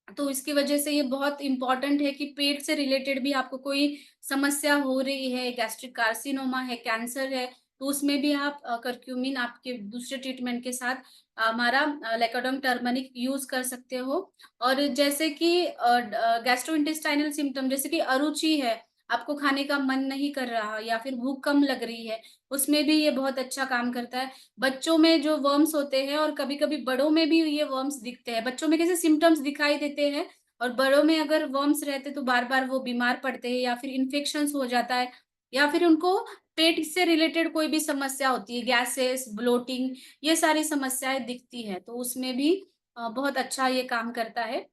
तो इसकी वजह से ये बहुत इम्पोर्टेंट है कि पेट से रिलेटेड भी आपको कोई समस्या हो रही है, गैस्ट्रिक कार्सिनोमा है, कैंसर है, तो उसमें भी आप करक्यूमिन आपके दूसरे ट्रीटमेंट के साथ हमारा लेकोडर्म टर्मरिक यूज़ कर सकते हो। और जैसे कि गैस्ट्रोइंटेस्टाइनल सिम्पटम जैसे कि अरुचि है, आपको खाने का मन नहीं कर रहा या फिर भूख कम लग रही है, उसमें भी ये बहुत अच्छा काम करता है। बच्चों में जो वर्म्स होते हैं और कभी-कभी बड़ों में भी ये वर्म्स दिखते हैं। बच्चों में कैसे सिम्पटम्स दिखाई देते हैं और बड़ों में अगर वर्म्स रहते तो बार-बार वो बीमार पड़ते हैं या फिर इन्फेक्शंस हो जाता है या फिर उनको पेट से रिलेटेड कोई भी समस्या होती है, गैसेस, ब्लोटिंग ये सारी समस्याएँ दिखती हैं। तो उसमें भी बहुत अच्छा ये काम करता है।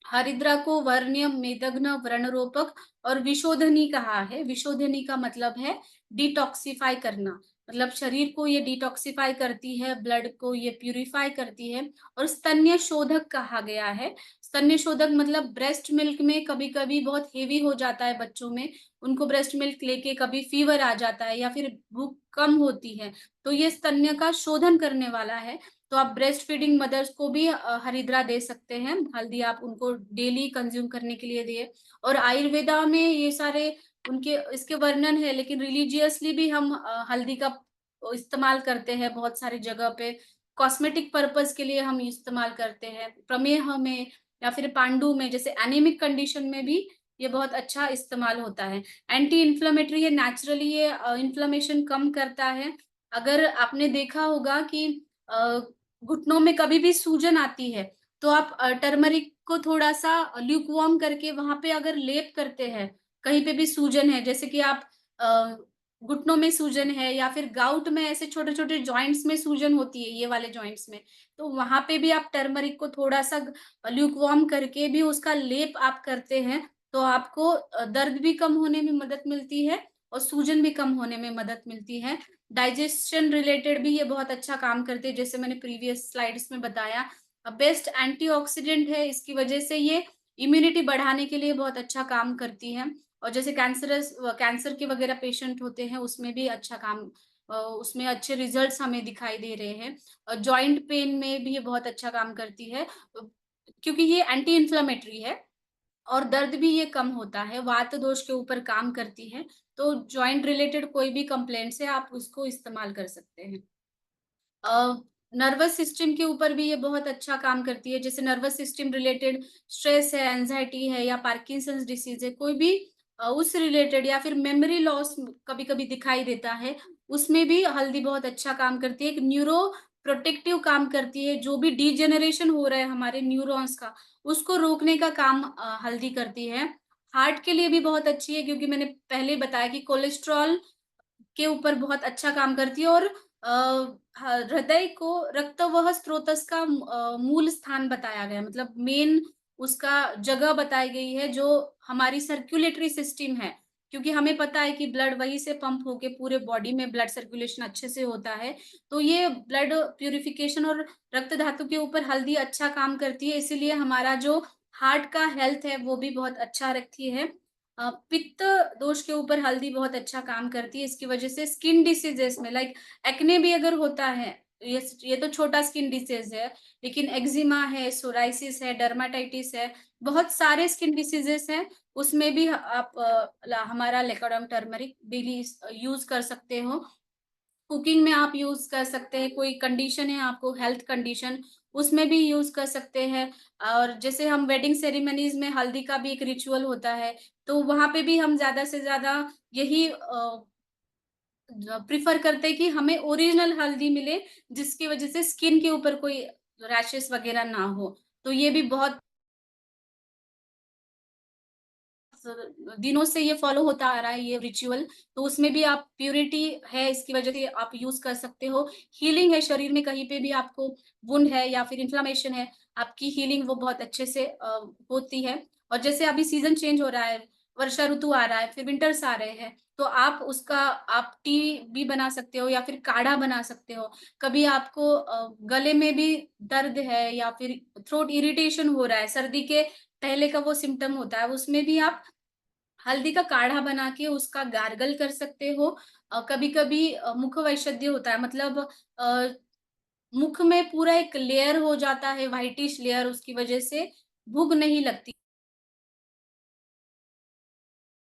हरिद्रा को वर्ण्यम, मेदघ्न, व्रणरोपक और विशोधनी कहा है। विशोधनी का मतलब है डिटॉक्सिफाई करना। मतलब शरीर को ये डिटॉक्सिफाई करती है, ब्लड को ये प्यूरिफाई करती है और स्तन्य शोधक कहा गया है। स्तन्य शोधक मतलब ब्रेस्ट मिल्क में कभी-कभी बहुत हेवी हो जाता है बच्चों में, उनको ब्रेस्ट मिल्क लेके कभी फीवर आ जाता है या फिर भूख कम होती है, तो ये स्तन्य का शोधन करने वाला है। तो आप ब्रेस्ट फीडिंग मदर्स को भी हरिद्रा दे सकते हैं। हल्दी आप उनको डेली कंज़्यूम करने के लिए दिए और आयुर्वेदा में ये सारे उनके इसके वर्णन है, लेकिन रिलिजियसली भी हम हल्दी का इस्तेमाल करते हैं बहुत सारी जगह पे। कॉस्मेटिक पर्पज़ के लिए हम इस्तेमाल करते हैं। प्रमेह में या फिर पांडु में जैसे एनीमिक कंडीशन में भी ये बहुत अच्छा इस्तेमाल होता है। एंटी इन्फ्लेमेटरी है, नेचुरली ये इन्फ्लेमेशन कम करता है। अगर आपने देखा होगा कि अ, घुटनों में कभी भी सूजन आती है, तो आप टर्मरिक को थोड़ा-सा ल्यूकवार्म करके वहाँ पे अगर लेप करते हैं, कहीं पे भी सूजन है, जैसे कि आप अ, घुटनों में सूजन है या फिर गाउट में ऐसे छोटे-छोटे जॉइंट्स में सूजन होती है, ये वाले जॉइंट्स में, तो वहाँ पे भी आप टर्मरिक को थोड़ा-सा ल्यूकवार्म करके भी उसका लेप आप करते हैं, तो आपको दर्द भी कम होने में मदद मिलती है और सूजन भी कम होने में मदद मिलती है। डाइजेशन रिलेटेड भी ये बहुत अच्छा काम करते हैं, जैसे मैंने प्रीवियस स्लाइड्स में बताया। बेस्ट एंटीऑक्सीडेंट है, इसकी वजह से ये इम्यूनिटी बढ़ाने के लिए बहुत अच्छा काम करती है और जैसे कैंसर के वगैरह पेशेंट होते हैं, उसमें भी अच्छा काम उसमें अच्छे रिजल्ट्स हमें दिखाई दे रहे हैं और जॉइंट पेन में भी ये बहुत अच्छा काम करती है क्योंकि ये एंटी इन्फ्लेमेटरी है और दर्द भी ये कम होता है, वात दोष के ऊपर काम करती है, तो जॉइंट रिलेटेड कोई भी कंप्लेंट्स है, आप उसको इस्तेमाल कर सकते हैं। नर्वस सिस्टम के ऊपर भी ये बहुत अच्छा काम करती है, जैसे नर्वस सिस्टम रिलेटेड स्ट्रेस है, एंग्ज़ायटी है या पार्किंसंस डिसीज़ है, कोई भी उस रिलेटेड या फिर मेमोरी लॉस कभी-कभी दिखाई देता है, उसमें भी हल्दी बहुत अच्छा काम करती है। एक न्यूरो प्रोटेक्टिव काम करती है, जो भी डिजेनरेशन हो रहा है हमारे न्यूरॉन्स का, उसको रोकने का काम हल्दी करती है। हार्ट के लिए भी बहुत अच्छी है क्योंकि मैंने पहले ही बताया कि कोलेस्टेरॉल के ऊपर बहुत अच्छा काम करती है और हृदय को रक्तवह स्रोतस का मूल स्थान बताया गया है। मतलब मेन उसका जगह बताई गई है जो हमारी सर्कुलेटरी सिस्टम है। क्योंकि हमें पता है कि ब्लड वहीं से पंप होके पूरे बॉडी में ब्लड सर्कुलेशन अच्छे से होता है। तो ये ब्लड प्यूरिफिकेशन और रक्त धातु के ऊपर हल्दी अच्छा काम करती है, इसीलिए हमारा जो हार्ट का हेल्थ है वो भी बहुत अच्छा रखती है। पित्त दोष के ऊपर हल्दी बहुत अच्छा काम करती है, इसकी वजह से स्किन डिसीजेस में लाइक एक्ने भी अगर होता है, ये तो छोटा स्किन डिसीज है, लेकिन एक्जिमा है, सोराइसिस है, डर्माटाइटिस है, बहुत सारे स्किन डिसीजेस हैं, उसमें भी आप हमारा लेकोडर्म टर्मरिक डेली यूज कर सकते हो। कुकिंग में आप यूज़ कर सकते हैं, कोई कंडीशन है आपको हेल्थ कंडीशन, उसमें भी यूज़ कर सकते हैं और जैसे हम वेडिंग सेरेमनीज़ में हल्दी का भी एक रिचुअल होता है, तो वहाँ पे भी हम ज़्यादा से ज़्यादा यही प्रेफ़र करते हैं कि हमें ओरिजिनल हल्दी मिले, जिसकी वज़ह से स्किन के ऊपर कोई रैशेज़ वग़ैरह ना हो। तो ये भी बहुत दिनों से ये फॉलो होता आ रहा है ये रिचुअल, तो उसमें भी आप प्यूरिटी है इसकी वजह से आप यूज़ कर सकते हो। हीलिंग है शरीर में कहीं पे भी आपको वुंड है या फिर इन्फ्लेमेशन है, आपकी हीलिंग वो बहुत अच्छे से होती है। और जैसे अभी सीज़न चेंज हो रहा है, वर्षा ऋतु आ रहा है, फिर विंटर्स आ रहे हैं, तो आप टी भी बना सकते हो या फिर काढ़ा बना सकते हो। कभी आपको गले में भी दर्द है या फिर थ्रोट इरिटेशन हो रहा है, सर्दी के पहले का वो सिम्पटम होता है, उसमें भी आप हल्दी का काढ़ा बना के उसका गार्गल कर सकते हो। कभी-कभी मुख वैशद्य होता है मतलब अ, मुख में पूरा एक लेयर हो जाता है व्हाइटिश लेयर उसकी वजह से भूख नहीं लगती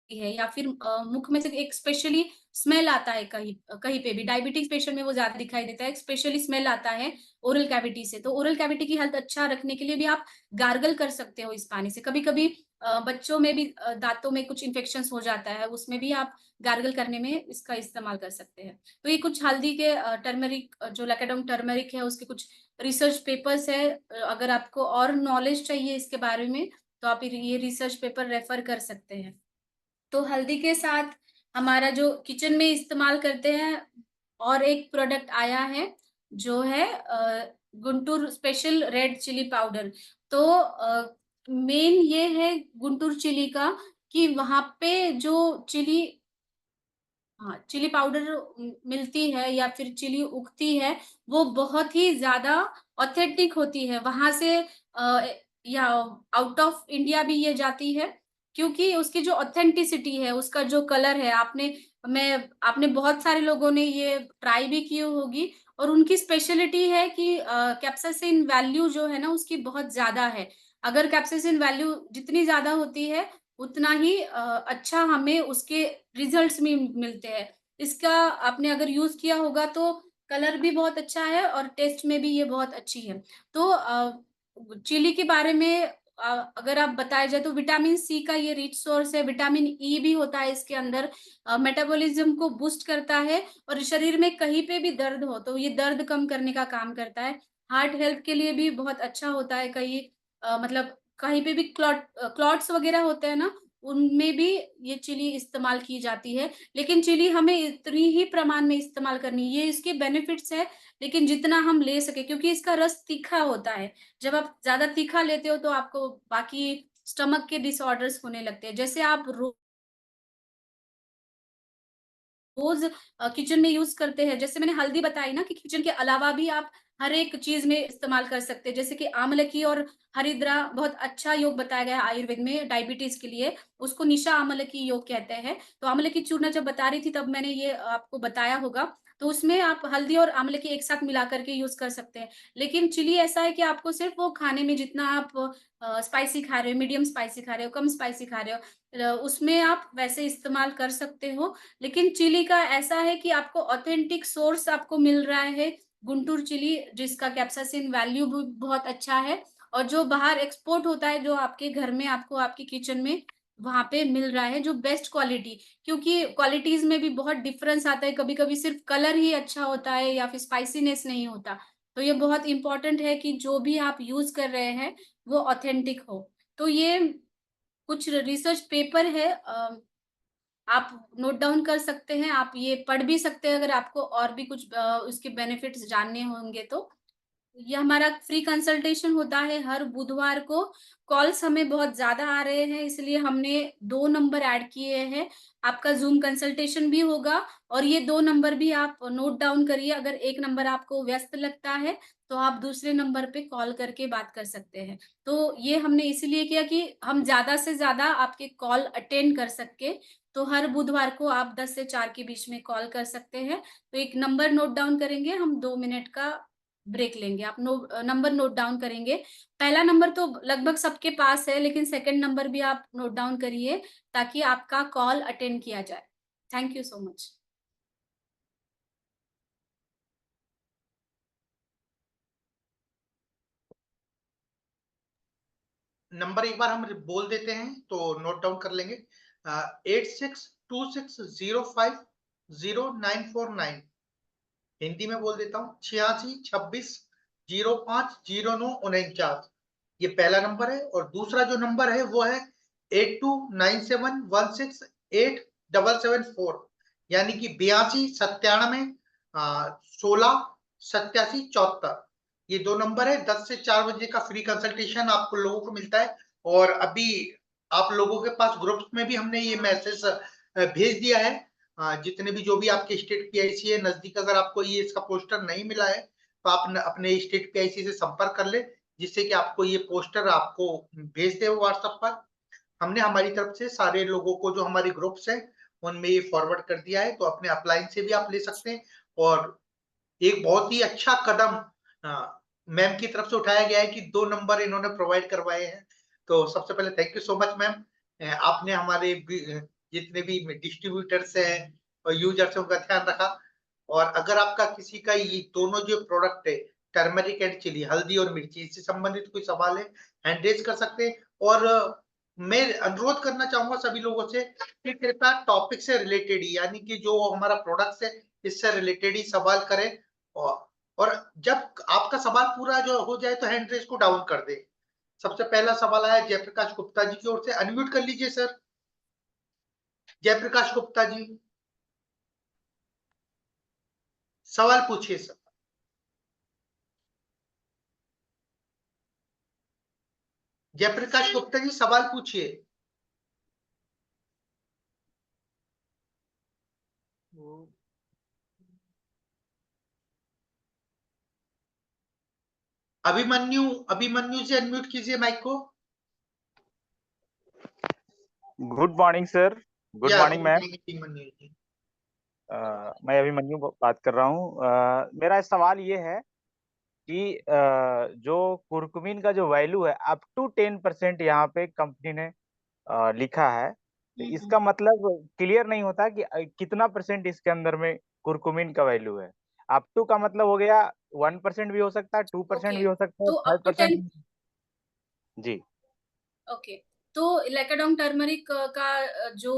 है, या फिर मुख में से एक स्पेशली स्मेल आता है कहीं कहीं पे भी। डायबिटिक्स पेशेंट में वो ज्यादा दिखाई देता है, स्पेशली स्मेल आता है ओरल कैविटी से। तो ओरल कैविटी की हेल्थ अच्छा रखने के लिए भी आप गार्गल कर सकते हो इस पानी से। कभी कभी बच्चों में भी दांतों में कुछ इन्फेक्शन हो जाता है, उसमें भी आप गार्गल करने में इसका इस्तेमाल कर सकते हैं। तो ये कुछ हल्दी के टर्मरिक, जो लैकेडोंग टर्मरिक है उसके कुछ रिसर्च पेपर्स है। अगर आपको और नॉलेज चाहिए इसके बारे में तो आप ये रिसर्च पेपर रेफर कर सकते हैं। तो हल्दी के साथ हमारा जो किचन में इस्तेमाल करते हैं और एक प्रोडक्ट आया है, जो है Guntur special red chilli powder. तो मेन ये है गुंटूर चिली का कि वहां पे जो चिली, हाँ, चिली पाउडर मिलती है या फिर चिली उगती है, वो बहुत ही ज़्यादा ऑथेंटिक होती है। वहाँ से या आउट ऑफ इंडिया भी ये जाती है, क्योंकि उसकी जो ऑथेंटिसिटी है, उसका जो कलर है, आपने बहुत सारे लोगों ने ये ट्राई भी की होगी, और उनकी स्पेशलिटी है कि कैप्साइसिन वैल्यू जो है ना उसकी बहुत ज़्यादा है। अगर कैप्साइसिन वैल्यू जितनी ज़्यादा होती है, उतना ही अच्छा हमें उसके रिजल्ट्स भी मिलते हैं। इसका आपने अगर यूज़ किया होगा तो कलर भी बहुत अच्छा है और टेस्ट में भी ये बहुत अच्छी है। तो चिली के बारे में अगर आप बताया जाए तो विटामिन सी का ये रिच सोर्स है, विटामिन ई भी होता है इसके अंदर, मेटाबॉलिज्म को बूस्ट करता है, और शरीर में कहीं पे भी दर्द हो तो ये दर्द कम करने का काम करता है। हार्ट हेल्थ के लिए भी बहुत अच्छा होता है। कहीं मतलब कहीं पे भी क्लॉट्स वगैरह होते हैं ना, उनमें भी ये चिली इस्तेमाल की जाती है। लेकिन चिली हमें इतनी ही प्रमाण में इस्तेमाल करनी है, ये इसके बेनिफिट्स है, लेकिन जितना हम ले सके, क्योंकि इसका रस तीखा होता है। जब आप ज़्यादा तीखा लेते हो तो आपको बाकी स्टमक के डिसऑर्डर्स होने लगते हैं। जैसे आप रोज किचन में यूज करते हैं, जैसे मैंने हल्दी बताई ना कि किचन के अलावा भी आप हर एक चीज में इस्तेमाल कर सकते हैं। जैसे कि आमलकी और हरिद्रा बहुत अच्छा योग बताया गया है आयुर्वेद में डायबिटीज के लिए, उसको निशा आमलकी योग कहते हैं। तो आमलकी चूर्ण जब बता रही थी तब मैंने ये आपको बताया होगा। तो उसमें आप हल्दी और आमलकी एक साथ मिला करके यूज कर सकते हैं। लेकिन चिली ऐसा है कि आपको सिर्फ वो खाने में जितना आप स्पाइसी खा रहे हो, मीडियम स्पाइसी खा रहे हो, कम स्पाइसी खा रहे हो, उसमें आप वैसे इस्तेमाल कर सकते हो। लेकिन चिली का ऐसा है कि आपको ऑथेंटिक सोर्स आपको मिल रहा है गुंटूर चिली, जिसका कैप्साइसिन वैल्यू भी बहुत अच्छा है, और जो बाहर एक्सपोर्ट होता है, जो आपके घर में आपको आपके किचन में वहां पे मिल रहा है, जो बेस्ट क्वालिटी। क्योंकि क्वालिटीज में भी बहुत डिफरेंस आता है, कभी कभी सिर्फ कलर ही अच्छा होता है या फिर स्पाइसीनेस नहीं होता। तो ये बहुत इंपॉर्टेंट है कि जो भी आप यूज कर रहे हैं वो ऑथेंटिक हो। तो ये कुछ रिसर्च पेपर है, आप नोट डाउन कर सकते हैं, आप ये पढ़ भी सकते हैं अगर आपको और भी कुछ उसके बेनिफिट्स जानने होंगे तो। ये हमारा फ्री कंसल्टेशन होता है हर बुधवार को। कॉल्स हमें बहुत ज़्यादा आ रहे हैं, इसलिए हमने 2 नंबर ऐड किए हैं। आपका ज़ूम कंसल्टेशन भी होगा, और ये 2 नंबर भी आप नोट डाउन करिए। अगर एक नंबर आपको व्यस्त लगता है, तो आप दूसरे नंबर पे कॉल करके बात कर सकते हैं। तो ये हमने इसीलिए किया कि हम ज़्यादा से ज़्यादा आपके कॉल अटेंड कर सकें। तो हर बुधवार को आप 10 से 4 के बीच में कॉल कर सकते हैं। तो एक नंबर नोट डाउन करेंगे, हम 2 मिनट का ब्रेक लेंगे। आप नंबर नोट डाउन करेंगे। पहला नंबर तो लगभग सबके पास है, लेकिन सेकंड नंबर भी आप नोट डाउन करिए ताकि आपका कॉल अटेंड किया जाए। Thank you so much. Number एक बार हम बोल देते हैं तो नोट डाउन कर लेंगे। 8626050949। हिंदी में बोल देता हूँ, 8626050949। ये पहला नंबर है। और दूसरा जो नंबर है वो है 8297168774, यानी कि 8297168774। ये 2 नंबर है। 10 से 4 बजे का फ्री कंसल्टेशन आप लोगों को मिलता है। और अभी आप लोगों के पास ग्रुप्स में भी हमने ये मैसेज भेज दिया है। जितने भी जो भी आपके स्टेट पीआईसी है नजदीक, अगर आपको ये इसका पोस्टर नहीं मिला है तो आप अपने स्टेट पीआईसी से संपर्क कर ले, जिससे कि आपको ये पोस्टर आपको भेज दे व्हाट्सएप पर। हमने हमारी तरफ से सारे लोगों को जो हमारे ग्रुप्स हैं उनमें ये फॉरवर्ड कर दिया है। तो अपने अपलाइन से भी आप ले सकते हैं। और एक बहुत ही अच्छा कदम मैम की तरफ से उठाया गया है कि 2 नंबर इन्होंने प्रोवाइड करवाए हैं तो सबसे पहले thank you so much ma'am, आपने हमारे जितने भी डिस्ट्रीब्यूटर्स हैं और यूजर्स हैं उनका ध्यान रखा। और अगर आपका किसी का ये दोनों जो प्रोडक्ट है टर्मरिक एंड चिली, हल्दी और मिर्ची, इससे संबंधित कोई सवाल है हैंड रेज कर सकते हैं। और मैं अनुरोध करना चाहूंगा सभी लोगों से कि कृपया टॉपिक से रिलेटेड ही, यानी कि जो हमारा प्रोडक्ट है इससे रिलेटेड ही सवाल करें। और जब आपका सवाल पूरा जो हो जाए तो हैंड रेज को डाउन कर दे। सबसे पहला सवाल आया जयप्रकाश गुप्ता जी की ओर से, अनम्यूट कर लीजिए सर, जयप्रकाश गुप्ता जी, सवाल पूछिए सर। जयप्रकाश गुप्ता जी सवाल पूछिए। अभिमन्यु, अभिमन्यु जी अनम्यूट कीजिए माइक को। Good morning sir. Good morning ma'am. Abhimanyu ji, मैं अभिमन्यु बात कर रहा हूँ। मेरा सवाल ये है कि जो कुरकुमिन का जो वैल्यू है अप टू 10% यहाँ पे कंपनी ने लिखा है, तो इसका मतलब क्लियर नहीं होता कि कितना परसेंट इसके अंदर में कुरकुमिन का वैल्यू है। अप टू का मतलब हो गया 1% भी हो सकता है, 2% भी हो सकता है, तो अप टू 10। 5%। जी ओके, तो लैकाडोंग टर्मरिक का जो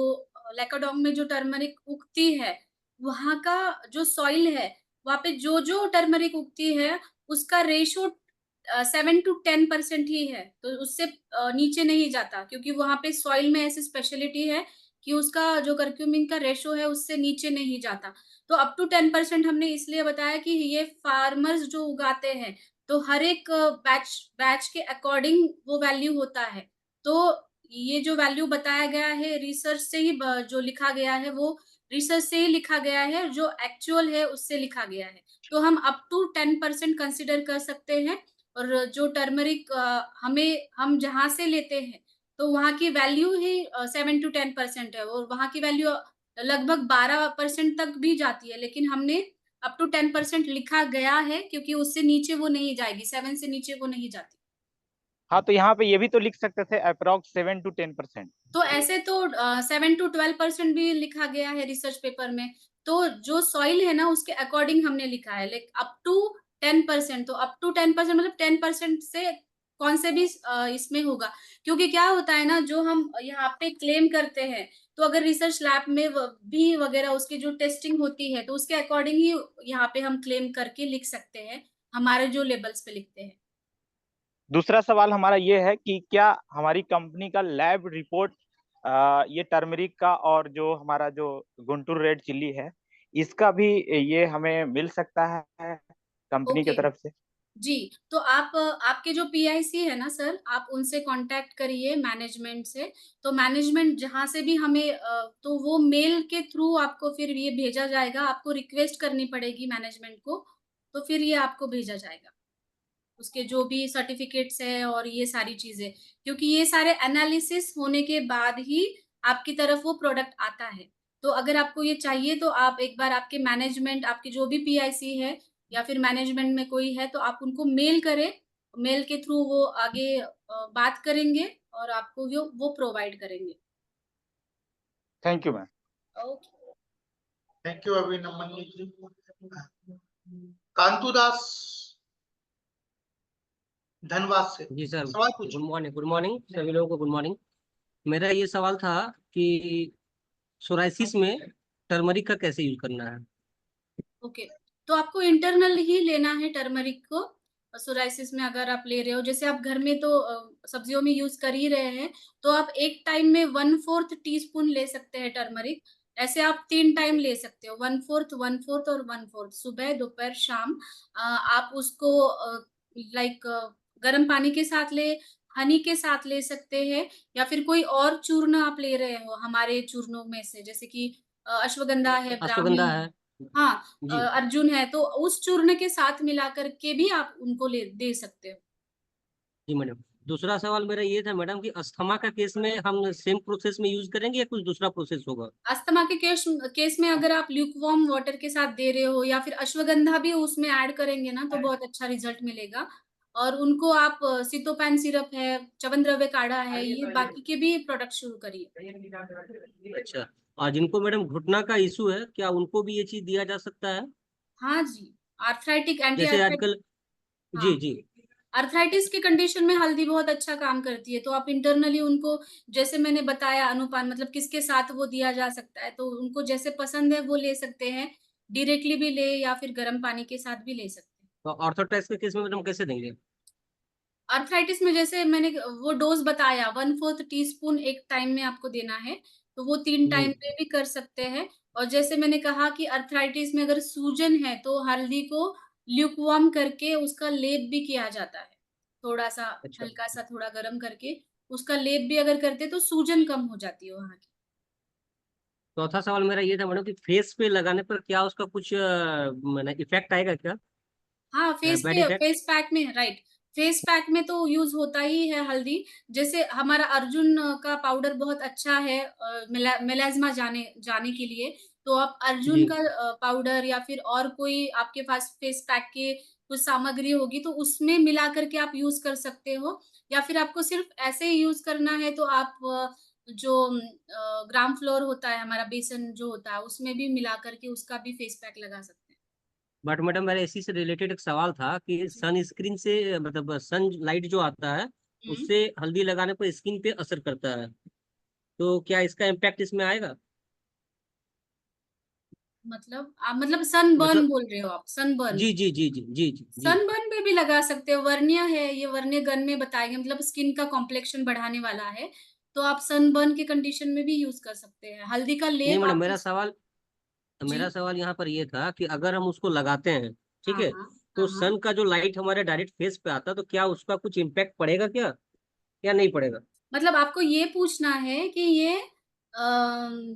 लैकाडोंग में जो टर्मरिक उगती है, वहां का जो सॉइल है, वहां पे जो जो टर्मरिक उगती है उसका रेशो 7 to 10% ही है, तो उससे नीचे नहीं जाता, क्योंकि वहां पे सॉइल में ऐसी स्पेशलिटी है कि उसका जो कर्क्यूमिन का रेशो है उससे नीचे नहीं जाता। तो अप टू 10% हमने इसलिए बताया कि ये फार्मर्स जो उगाते हैं, तो हर एक बैच बैच के अकॉर्डिंग वो वैल्यू होता है। तो ये जो वैल्यू बताया गया है रिसर्च से ही जो लिखा गया है वो रिसर्च से ही लिखा गया है, जो एक्चुअल है उससे लिखा गया है। तो हम अप टू 10% कंसिडर कर सकते हैं। और जो टर्मरिक हम जहां से लेते हैं, तो वहां की वैल्यू ही 7 to 10% है, और वहां की वैल्यू लगभग 12% तक भी जाती है, लेकिन हमने अप टू 10% लिखा गया है क्योंकि उससे नीचे वो नहीं जाएगी, 7 से नीचे वो नहीं जाती। हाँ, तो यहाँ पे ये भी तो लिख सकते थे अप्रोक्स 7 to 10%। तो ऐसे तो 7 to 12% भी लिखा गया है रिसर्च पेपर में। तो जो सॉइल है ना उसके अकॉर्डिंग हमने लिखा है, लाइक अप टू 10%। तो अप टू 10% मतलब 10% से कौन से भी इसमें होगा, क्योंकि क्या होता है ना, जो हम यहाँ पे क्लेम करते हैं, तो अगर रिसर्च लैब में भी वगैरह उसकी जो टेस्टिंग होती है, तो उसके अकॉर्डिंग ही यहाँ पे हम क्लेम करके लिख सकते हैं, हमारे जो लेबल्स पे लिखते हैं। दूसरा सवाल हमारा ये है कि क्या हमारी कंपनी का लैब रिपोर्ट ये टर्मरिक का और जो हमारा जो गुंटूर रेड चिल्ली है इसका भी ये हमें मिल सकता है कंपनी की ओके तरफ से? जी, तो आप आपके जो पीआईसी है ना सर, आप उनसे कांटेक्ट करिए मैनेजमेंट से। तो मैनेजमेंट जहाँ से भी हमें तो वो मेल के थ्रू आपको फिर ये भेजा जाएगा, आपको रिक्वेस्ट करनी पड़ेगी मैनेजमेंट को, तो फिर ये आपको भेजा जाएगा। उसके जो भी सर्टिफिकेट्स है और ये सारी चीज़ें, क्योंकि ये सारे एनालिसिस होने के बाद ही आपकी तरफ वो प्रोडक्ट आता है। तो अगर आपको ये चाहिए तो आप एक बार आपके मैनेजमेंट, आपकी जो भी पीआईसी है या फिर मैनेजमेंट में कोई है, तो आप उनको मेल करें। मेल के थ्रू वो आगे बात करेंगे और आपको वो प्रोवाइड करेंगे। Thank you ma'am. Okay. Thank you Abhimanyu ji. Kantu Das Dhanbad से जी सर, सवाल गुड पूछिए। मॉर्निंग। गुड मॉर्निंग सभी लोगों को, गुड मॉर्निंग। मेरा ये सवाल था कि सोराइसिस में टर्मरिक का कैसे यूज करना है। ओके, तो आपको इंटरनल ही लेना है टर्मरिक को। सोराइसिस में अगर आप ले रहे हो, जैसे आप घर में तो सब्जियों में यूज कर ही रहे हैं, तो आप एक टाइम में 1/4 टीस्पून ले सकते हैं टर्मरिक। ऐसे आप 3 टाइम ले सकते हो, 1/4 1/4 और 1/4, सुबह दोपहर शाम। आप उसको लाइक गर्म पानी के साथ ले, हनी के साथ ले सकते हैं, या फिर कोई और चूर्ण आप ले रहे हो हमारे चूर्णों में से, जैसे कि अश्वगंधा है, अश्वगंधा ब्राह्मी, है हाँ, जी। अर्जुन है, तो उस चूर्ण के साथ मिलाकर के भी आप उनको दे सकते हो। जी मैडम, दूसरा सवाल मेरा ये था मैडम कि अस्थमा का केस में हम सेम प्रोसेस में यूज करेंगे या कुछ दूसरा प्रोसेस होगा। अस्थमा के केस में अगर आप ल्यूकवार्म वाटर के साथ दे रहे हो, या फिर अश्वगंधा भी उसमें ऐड करेंगे ना, तो बहुत अच्छा रिजल्ट मिलेगा। और उनको आप सितोपैन सिरप है, च्यवनद्रव्य काढ़ा है, ये बाकी के भी प्रोडक्ट शुरू करिए। अच्छा, और जिनको मैडम घुटना का इशू है, क्या उनको भी ये चीज दिया जा सकता है? हाँ जी, आर्थराइटिक, एंटी जैसे आर्थराइटिक। आजकल, हाँ, जी जी, आर्थराइटिस की कंडीशन में हल्दी बहुत अच्छा काम करती है, तो आप इंटरनली उनको, जैसे मैंने बताया अनुपान, मतलब किसके साथ वो दिया जा सकता है, तो उनको जैसे पसंद है वो ले सकते हैं, डायरेक्टली भी ले या फिर गर्म पानी के साथ भी ले सकते हैं। तो ऑर्थोटैक्स के केस में मैडम कैसे देंगे? आर्थराइटिस में जैसे मैंने वो डोज बताया 1/4 टीस्पून एक टाइम में आपको देना है, तो वो 3 जी, टाइम में भी कर सकते हैं। और जैसे मैंने कहा कि आर्थराइटिस में अगर सूजन है, तो हल्दी को ल्यूकवार्म करके उसका लेप भी किया जाता है। थोड़ा-सा अच्छा। हल्का-सा थोड़ा गरम करके उसका लेप भी अगर करते तो सूजन कम हो जाती है वहाँ की। चौथा सवाल मेरा ये था मैडम कि फेस पे लगाने पर क्या उसका कुछ मैंने इफेक्ट आएगा क्या? हाँ, बैड इफेक्ट? फेस पैक में, राइट। फेस पैक में तो यूज़ होता ही है हल्दी। जैसे हमारा अर्जुन का पाउडर बहुत अच्छा है मेलाज़्मा जाने जाने के लिए, तो आप अर्जुन जी, का पाउडर या फिर और कोई आपके पास फेस पैक के कुछ सामग्री होगी, तो उसमें मिला कर के आप यूज़ कर सकते हो। या फिर आपको सिर्फ़ ऐसे ही यूज़ करना है, तो आप जो ग्राम फ्लोर होता है, हमारा बेसन जो होता है, उसमें भी मिला कर के उसका भी फेस पैक लगा सकते हैं। बट मैडम मेरा इसी से रिलेटेड एक सवाल था कि जी। सन स्क्रीन से मतलब सन लाइट जो आता है हुँ। उससे हल्दी लगाने पर स्किन पे असर करता है, तो क्या इसका इम्पैक्ट इसमें आएगा? मतलब आप मतलब सनबर्न मतलब, बोल रहे हो आप, सनबर्न। जी जी जी जी जी जी जी। सनबर्न पे भी लगा सकते हो, वर्निया है, ये वर्निया गन में बताएँगे, मतलब स्किन का कॉम्प्लेक्शन बढ़ाने वाला है, तो आप सनबर्न के कंडीशन में भी यूज़ कर सकते हैं। हल्दी का नहीं लेप मैडम, आपकी मेरा जी, सवाल यहाँ पर ये था कि अगर हम उसको लगाते हैं, ठीक हाँ, है, हाँ, तो हाँ, हाँ। सन का जो लाइट हमारे डायरेक्ट फेस पे आता है तो क्या उसका कुछ इम्पैक्ट पड़ेगा क्या, या नहीं पड़ेगा? मतलब आपको ये पूछना है कि ये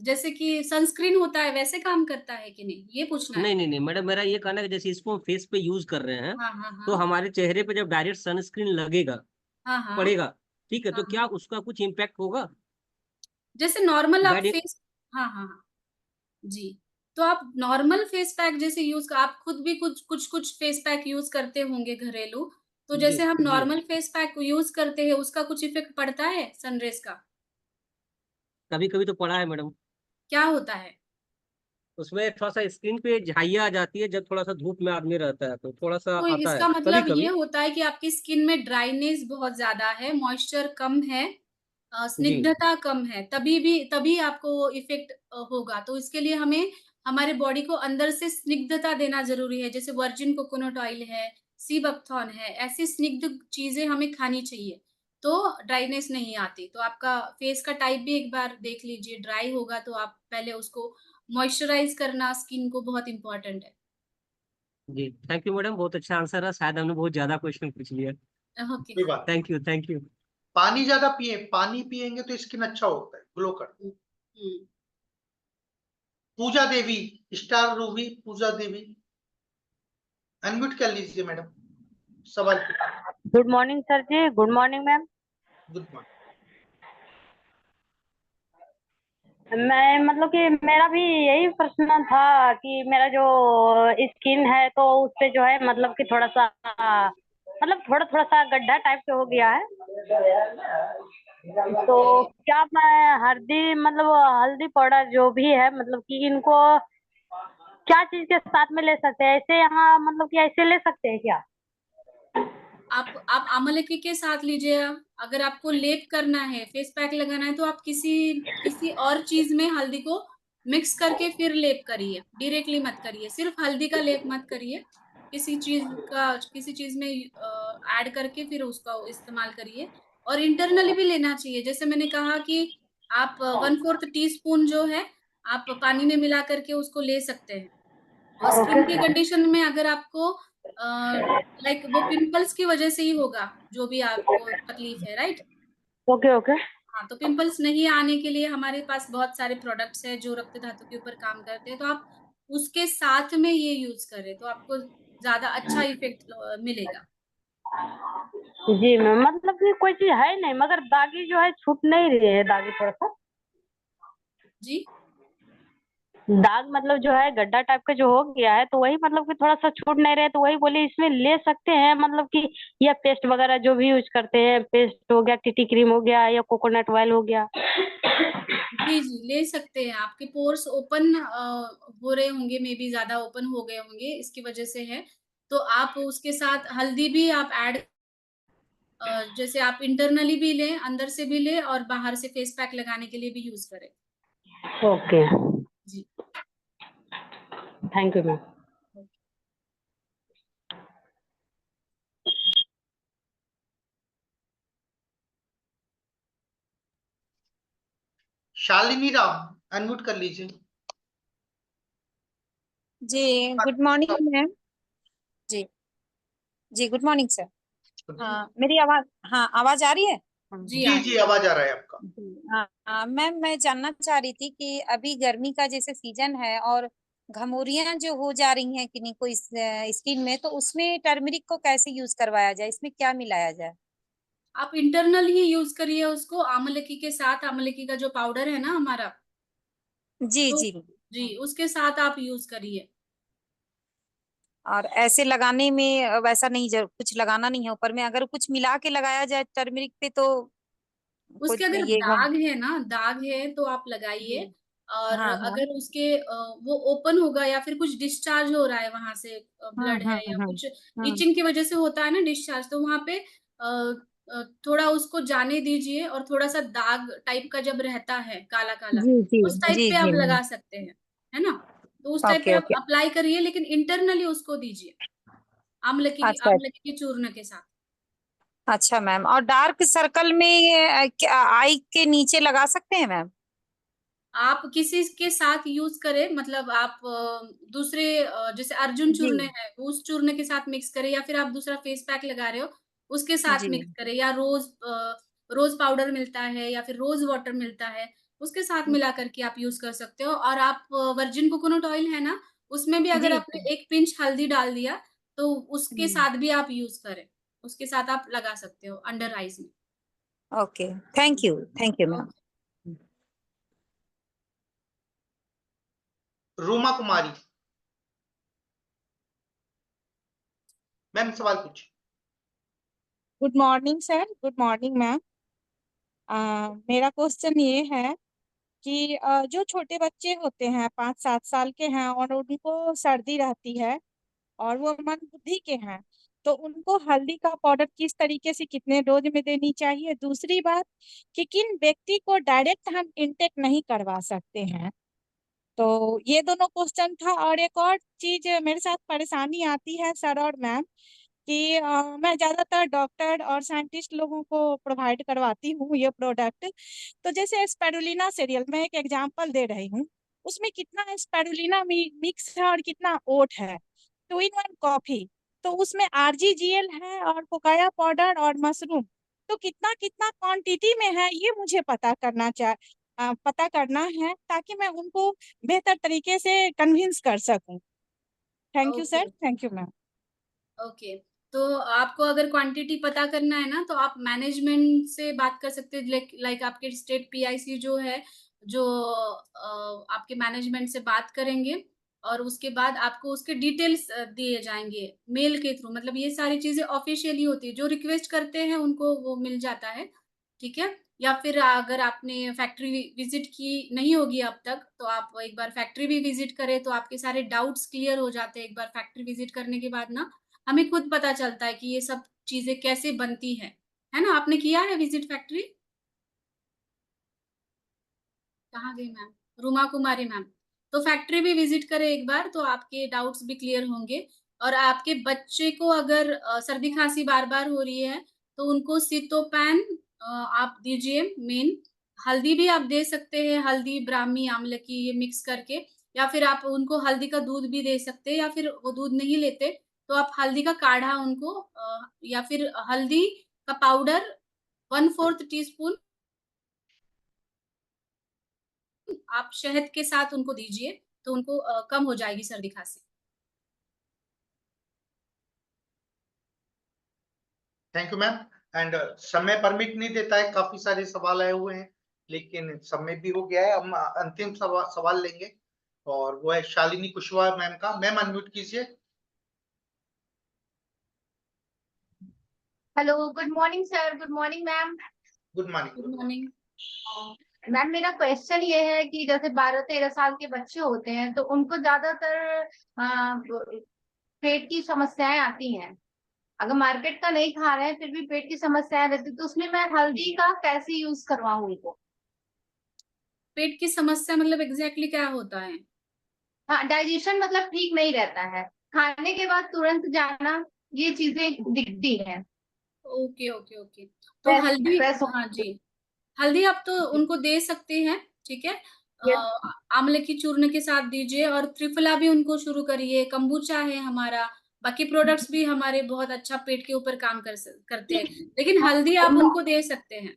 जैसे कि सनस्क्रीन होता है वैसे काम करता है कि नहीं? ये पूछना है? नहीं नहीं नहीं मैडम, मेरा ये कहना है कि जैसे इसको हम फेस पे यूज कर रहे हैं, हाँ, हाँ, तो हाँ। हमारे चेहरे पे जब डायरेक्ट सनस्क्रीन लगेगा, हाँ, हाँ। पड़ेगा, ठीक है, हाँ, तो क्या हाँ। उसका कुछ इम्पैक्ट होगा? जैसे नॉर्मल आप बैड? फेस हाँ, हाँ, हाँ। जी, तो आप नॉर्मल फेस पैक जैसे आप खुद भी कुछ फेस पैक यूज़ करते होंगे घरेलू, तो जी जैसे हम जी, नॉर्मल फेस पैक यूज़ करते हैं, उसका कुछ इफ़ेक्ट पड़ता है सनरेज़ का? कभी कभी तो पड़ा है मैडम। क्या होता है? उसमें थोड़ा सा स्क्रीन पे झाइयाँ आ जाती है जब थोड़ा सा धूप में आदमी रहता है, तो थोड़ा सा तो आता है इसका कभी मतलब ये कभी। होता है कि आपकी स्किन में ड्राइनेस बहुत ज़्यादा है, मॉइस्चर कम है, जी स्निग्धता कम है, तभी आपको वो इफ़ेक्ट होगा। तो इसके लिए हमें हमारे बॉडी को अंदर से स्निग्धता देना ज़रूरी है, जैसे वर्जिन कोकोनट ऑयल है, सी बकथॉर्न है, ऐसी स्निग्ध चीज़ें हमें खानी चाहिए, तो ड्राइनेस नहीं आती। तो आपका फेस का टाइप भी एक बार देख लीजिए, ड्राई होगा तो आप पहले उसको मॉइस्चराइज़ करना स्किन को बहुत इम्पोर्टेंट है। जी, थैंक यू मैडम, बहुत अच्छा आंसर है, शायद हमने बहुत ज्यादा क्वेश्चन पूछ लिया। ओके। कोई बात नहीं। Thank you, thank you. पानी ज्यादा पिए, पानी पिएंगे तो स्किन अच्छा होता है, ग्लो करता है। हुँ, हुँ। Puja Devi, star ruby Puja Devi, unmute कर लीजिए मैडम, सवाल गुड मॉर्निंग सर जी। Good morning ma'am. Good morning. मैं मतलब कि मेरा भी यही प्रश्न था कि मेरा जो स्किन है तो उस पे जो है मतलब कि थोड़ा सा मतलब थोड़ा थोड़ा सा गड्ढा टाइप से हो गया है। तो क्या मैं हल्दी मतलब हल्दी पाउडर जो भी है मतलब कि इनको क्या चीज के साथ में ले सकते हैं? ऐसे यहाँ मतलब कि ऐसे ले सकते हैं क्या? आप आमलकी के साथ लीजिए। अगर आपको लेप करना है, फेस पैक लगाना है, तो आप किसी और चीज़ में हल्दी को मिक्स करके फिर लेप करिए, डायरेक्टली मत करिए। सिर्फ़ हल्दी का लेप मत करिए, किसी चीज़ में ऐड करके फिर उसका इस्तेमाल करिए। और इंटरनली भी लेना चाहिए। जैसे मैंने कहा कि आप 1/4 टीस्पून जो है, आप पानी में मिला करके उसको ले सकते हैं। और ओके स्किन की कंडीशन में अगर आपको लाइक वो पिंपल्स की वजह से ही होगा, जो भी आपको तकलीफ है, राइट? Okay okay. हाँ, तो पिंपल्स नहीं आने के लिए हमारे पास बहुत सारे प्रोडक्ट्स हैं जो रक्त धातु के ऊपर काम करते हैं, तो आप उसके साथ में ये यूज़ करें, तो आपको ज़्यादा अच्छा इफ़ेक्ट मिलेगा। जी मैम, मतलब कि कोई चीज है नहीं मगर दागी जो है छूट नहीं रही है, दागी थोड़ा सा। जी? दाग मतलब जो है गड्ढा टाइप का जो हो गया है, तो वही मतलब कि थोड़ा सा छूट नहीं रहे, तो वही बोले इसमें ले सकते हैं मतलब कि या पेस्ट वगैरह जो भी यूज करते हैं, पेस्ट हो गया, टीटी क्रीम हो गया, या कोकोनट ऑयल हो गया। जी जी, ले सकते हैं। आपके पोर्स ओपन हो रहे होंगे, मे बी ज्यादा ओपन हो गए होंगे, इसकी वजह से है। तो आप उसके साथ हल्दी भी आप ऐड, जैसे आप इंटरनली भी लें, अंदर से भी लें, और बाहर से फेस पैक लगाने के लिए भी यूज करें। ओके, जी। Thank you ma'am. Shalini Ram, unmute कर लीजिए। जी गुड मॉर्निंग मैम। जी जी गुड मॉर्निंग सर। हाँ मेरी आवाज, हाँ आवाज आ रही है? जी जी जी, आवाज आ रहा है आपका। हाँ मैम, मैं जानना चाह रही थी कि अभी गर्मी का जैसे सीजन है और घमौरियां जो हो जा रही हैं किन्हीं को इस स्किन में, तो उसमें टर्मरिक को कैसे यूज करवाया जाए, इसमें क्या मिलाया जाए? आप इंटरनल ही यूज करिए उसको, आमलकी के साथ। आमलकी का जो पाउडर है ना हमारा, जी तो जी। जी उसके साथ आप यूज करिए। और ऐसे लगाने में वैसा नहीं, कुछ लगाना नहीं है ऊपर में, अगर कुछ मिला के लगाया जाए टर्मरिक पे तो कुछ उसके अगर ये दाग है ना, दाग है तो आप लगाइए। और हाँ हाँ। अगर उसके वो ओपन होगा या फिर कुछ डिस्चार्ज हो रहा है वहां से, ब्लड है या कुछ हाँ इचिंग की वजह से होता है ना डिस्चार्ज, तो वहां पे थोड़ा उसको जाने दीजिए। और थोड़ा सा दाग टाइप का जब रहता है काला काला, जी जी उस टाइप जी पे आप जी। लगा सकते हैं, है ना। तो उस टाइप पे ओके आप ओके। अप्लाई करिए, लेकिन इंटरनली उसको दीजिए अच्छा आमलकी के चूर्ण के साथ। अच्छा मैम, और डार्क सर्कल में क्या आई के नीचे लगा सकते हैं मैम? आप किसी के साथ यूज करें, मतलब आप दूसरे जैसे अर्जुन जी चूर्ण है, वो उस चूर्ण के साथ मिक्स करें, या फिर आप दूसरा फेस पैक लगा रहे हो उसके साथ जी। मिक्स करें, या रोज पाउडर मिलता है या फिर रोज वाटर मिलता है, उसके साथ मिला करके आप यूज कर सकते हो। और आप वर्जिन कोकोनट ऑयल है ना, उसमें भी अगर जी आपने एक पिंच हल्दी डाल दिया, तो उसके जी। साथ भी आप यूज करें, उसके साथ आप लगा सकते हो अंडर आईज में। Okay, thank you ma'am. Okay. Ruma Kumari, ma'am सवाल पूछिए। Good morning sir, good morning ma'am. मेरा क्वेश्चन ये है कि जो छोटे बच्चे होते हैं 5-7 साल के हैं और उनको सर्दी रहती है और वो मंद बुद्धि के हैं, तो उनको हल्दी का पाउडर किस तरीके से कितने डोज में देनी चाहिए? दूसरी बात कि किन व्यक्ति को डायरेक्ट हम इनटेक नहीं करवा सकते हैं? तो ये दोनों क्वेश्चन था। और एक और चीज मेरे साथ परेशानी आती है सर और मैम कि मैं ज्यादातर डॉक्टर और साइंटिस्ट लोगों को प्रोवाइड करवाती हूँ ये प्रोडक्ट। तो जैसे स्पाइरुलिना सीरियल, मैं एक एग्जांपल दे रही हूँ, उसमें कितना स्पाइरुलिना मिक्स है और कितना ओट है। 2 in 1 कॉफी, तो उसमें आरजीजीएल है और कोकाया पाउडर और मशरूम, तो कितना कितना क्वांटिटी में है ये मुझे पता करना है, ताकि मैं उनको बेहतर तरीके से कन्विंस कर सकूं। Thank you okay sir, thank you ma'am. Okay. तो आपको अगर क्वांटिटी पता करना है ना, तो आप मैनेजमेंट से बात कर सकते हैं। लाइक आपके स्टेट पीआईसी जो है, जो आपके मैनेजमेंट से बात करेंगे, और उसके बाद आपको उसके डिटेल्स दिए जाएंगे मेल के थ्रू। मतलब ये सारी चीजें ऑफिशियली होती है, जो रिक्वेस्ट करते हैं उनको वो मिल जाता है, ठीक है। या फिर अगर आपने फैक्ट्री विजिट की नहीं होगी अब तक, तो आप एक बार फैक्ट्री भी विजिट करें, तो आपके सारे डाउट्स क्लियर हो जाते हैं। एक बार फैक्ट्री विजिट करने के बाद ना, हमें खुद पता चलता है कि ये सब चीजें कैसे बनती है ना। आपने किया है विजिट फैक्ट्री? कहाँ गई मैम? रूमा कुमारी मैम। तो फैक्ट्री भी विजिट करें एक बार, तो आपके डाउट्स भी क्लियर होंगे। और आपके बच्चे को अगर सर्दी खांसी बार बार हो रही है, तो उनको सितोपैन आप दीजिए मेन। हल्दी भी आप दे सकते हैं, हल्दी ब्राह्मी आमलकी ये मिक्स करके। या फिर आप उनको हल्दी का दूध भी दे सकते हैं, या फिर वो दूध नहीं लेते तो आप हल्दी का काढ़ा उनको, या फिर हल्दी का पाउडर 1/4 टीस्पून आप शहद के साथ उनको दीजिए, तो उनको कम हो जाएगी सर्दी खांसी। Thank you ma'am. एंड समय परमिट नहीं देता है, काफी सारे सवाल आए हुए हैं, लेकिन समय भी हो गया है। हम अंतिम सवाल लेंगे। और वो है शालिनी कुशवाहा मैम का। मैम अनम्यूट कीजिए। Hello, good morning sir, good morning ma'am. Good morning. Good morning. Ma'am मेरा क्वेश्चन ये है कि जैसे 12-13 साल के बच्चे होते हैं तो उनको ज्यादातर पेट की समस्याएं आती हैं। अगर मार्केट का नहीं खा रहे हैं फिर भी पेट की समस्याएं रहती, तो उसमें मैं हल्दी का कैसे यूज करवाऊं उनको? पेट की समस्या मतलब एग्जैक्टली क्या होता है? हाँ, डाइजेशन मतलब ठीक नहीं रहता है, खाने के बाद तुरंत जाना, ये चीजें दिखती हैं। Okay okay okay. तो हल्दी, पैसों हाँ जी, हल्दी आप तो उनको दे सकते हैं, ठीक है। आंवले की चूर्ण के साथ दीजिए, और त्रिफला भी उनको शुरू करिए। कंबूचा है हमारा, बाकी प्रोडक्ट्स भी हमारे बहुत अच्छा पेट के ऊपर काम करते हैं, लेकिन हल्दी आप उनको दे सकते हैं।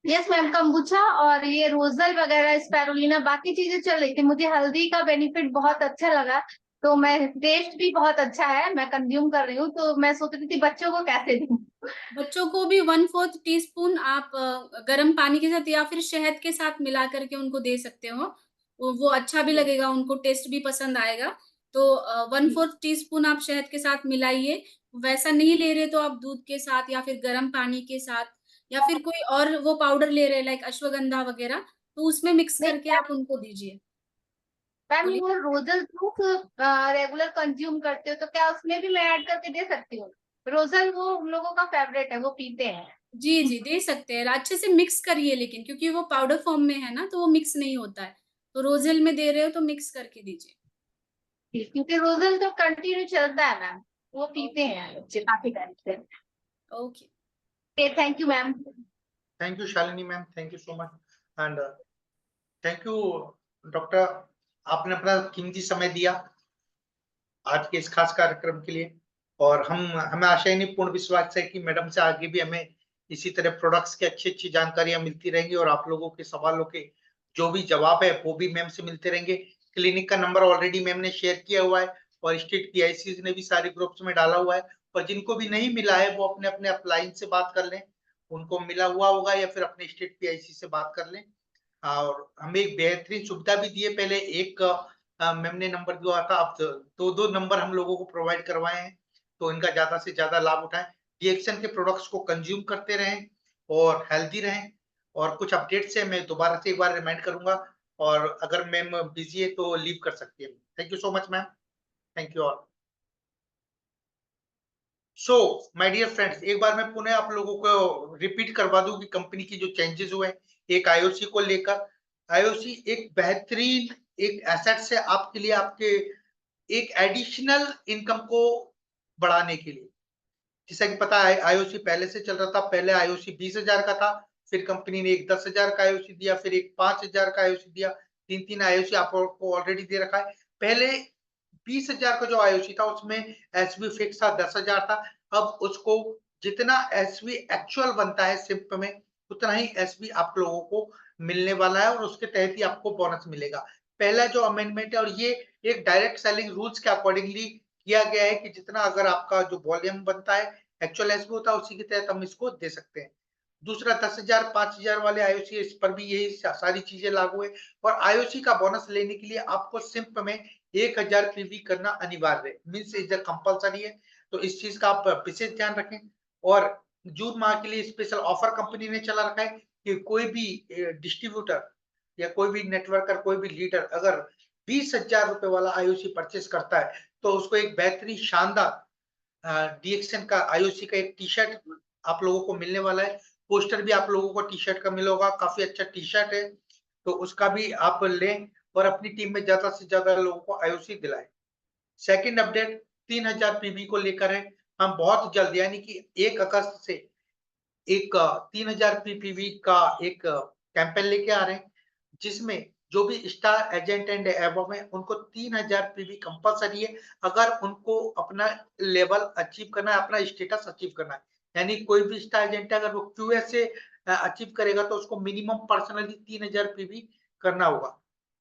यस मैम, कम्बुचा और ये रोजल वगैरह, स्पारुलिना, बाकी चीजें चल रही थी। मुझे हल्दी का बेनिफिट बहुत अच्छा लगा, तो मैं, टेस्ट भी बहुत अच्छा है, मैं कंज्यूम कर रही हूँ, तो मैं सोच रही थी बच्चों को कैसे दूं। बच्चों को भी 1/4 टीस्पून आप गर्म पानी के साथ या फिर शहद के साथ मिला करके उनको दे सकते हो। वो अच्छा भी लगेगा, उनको टेस्ट भी पसंद आएगा। तो 1/4 टीस्पून आप शहद के साथ मिलाइए। वैसा नहीं ले रहे तो आप दूध के साथ या फिर गर्म पानी के साथ, या फिर कोई और वो पाउडर ले रहे लाइक अश्वगंधा वगैरह, तो उसमें मिक्स नहीं करके आप उनको दीजिए। मैम, बोलिए। वो रोजल जूस रेगुलर कंज्यूम करते हो तो क्या उसमें भी मैं ऐड करके दे सकती हूँ? रोजल वो हम लोगों का फेवरेट है, वो पीते हैं। जी जी, दे सकते हैं। अच्छे से मिक्स करिए, लेकिन क्योंकि वो पाउडर फॉर्म में है ना, तो वो मिक्स नहीं होता है। तो रोजेल में दे रहे हो तो मिक्स करके दीजिए। क्योंकि रोजल तो कंटिन्यू चलता है मैम, वो पीते हैं बच्चे काफी टाइम से। Okay. Thank you ma'am. Thank you Shalini ma'am, thank you so much. And thank you doctor, आपने अपना कीमती समय दिया आज के इस खास कार्यक्रम के लिए। और हमें आशा ही नहीं, पूर्ण विश्वास है कि मैडम से आगे भी हमें इसी तरह प्रोडक्ट्स की अच्छी अच्छी जानकारियां मिलती रहेंगी, और आप लोगों के सवालों के जो भी जवाब है वो भी मैम से मिलते रहेंगे। क्लिनिक का नंबर ऑलरेडी मैम ने शेयर किया हुआ है, और स्टेट PICs ने भी सारे ग्रुप्स में डाला हुआ है। और जिनको भी नहीं मिला है वो अपने अपने अपलाइन से बात कर लें, उनको मिला हुआ होगा, या फिर अपने स्टेट PIC से बात कर लें। और हमें एक बेहतरीन सुविधा भी दी है। पहले एक मैम ने नंबर दिया था, अब दो दो नंबर हम लोगों को प्रोवाइड करवाए हैं, तो इनका ज्यादा से ज्यादा लाभ उठाएं। डीएक्शन के प्रोडक्ट्स को कंज्यूम करते रहें और हेल्दी रहें। और कुछ अपडेट से मैं दोबारा से एक बार रिमाइंड करूंगा, और अगर मैम बिजी है तो लीव कर सकती है। Thank you so much ma'am, thank you all. So my dear friends, एक बार मैं पुनः आप लोगों को रिपीट करवा दूं कि कंपनी की जो चेंजेस हुए एक आईओसी को लेकर। आईओसी एक बेहतरीन एक एसेट है आपके लिए, आपके एक एडिशनल इनकम को बढ़ाने के लिए। जैसा कि पता है आईओसी पहले से चल रहा था, पहले आईओसी 20,000 का था, फिर कंपनी ने एक 10,000 का आईओसी दिया, फिर एक 5,000 का आईओसी दिया। तीन आईओसी आपको ऑलरेडी दे रखा है। पहले 20,000 का जो आईओसी था उसमें एसवी फिक्स था, 10,000 था। अब उसको जितना एसवी एक्चुअल बनता है सिप में, उतना ही एसवी आप लोगों को मिलने वाला है, और उसके तहत ही आपको बोनस मिलेगा। पहला जो अमेंडमेंट है, और ये एक डायरेक्ट सेलिंग रूल्स के अकॉर्डिंगली किया गया है कि जितना अगर आपका जो वॉल्यूम बनता है, एक्चुअल एसवी होता है, उसी के तहत हम इसको दे सकते हैं। दूसरा 10,000 5,000 वाले आईओसी, इस पर भी यही सारी चीजें लागू है। और आईओसी का बोनस लेने के लिए आपको सिंप में 1,000 पीवी करना अनिवार्य है, मीन्स इज कंपलसरी है। तो इस चीज का आप विशेष ध्यान रखें। और जून माह के लिए स्पेशल ऑफर कंपनी ने चला रखा है कि कोई भी डिस्ट्रीब्यूटर या कोई भी नेटवर्कर, कोई भी लीडर अगर 20,000 रुपए वाला आईओसी परचेस करता है तो उसको एक बेहतरीन शानदार डीएक्शन का आईओसी का एक टी शर्ट आप लोगों को मिलने वाला है। पोस्टर भी आप लोगों को टी शर्ट का मिला होगा, काफी अच्छा टी शर्ट है, तो उसका भी आप लें और अपनी टीम में ज्यादा से ज्यादा लोगों को आईओसी दिलाएं। सेकंड अपडेट 3,000 पीवी को लेकर है। हम बहुत जल्द यानी कि 1 अगस्त से एक 3,000 पीपीवी का एक कैंपेन लेके आ रहे हैं, जिसमें जो भी स्टार एजेंट एंड एवो में उनको 3,000 पीवी कंपलसरी है, अगर उनको अपना लेवल अचीव करना है, अपना स्टेटस अचीव करना है। यानी कोई भी स्टार एजेंट है, अगर वो क्यूएस से अचीव करेगा तो उसको मिनिमम पर्सनली 3,000 पीवी करना होगा।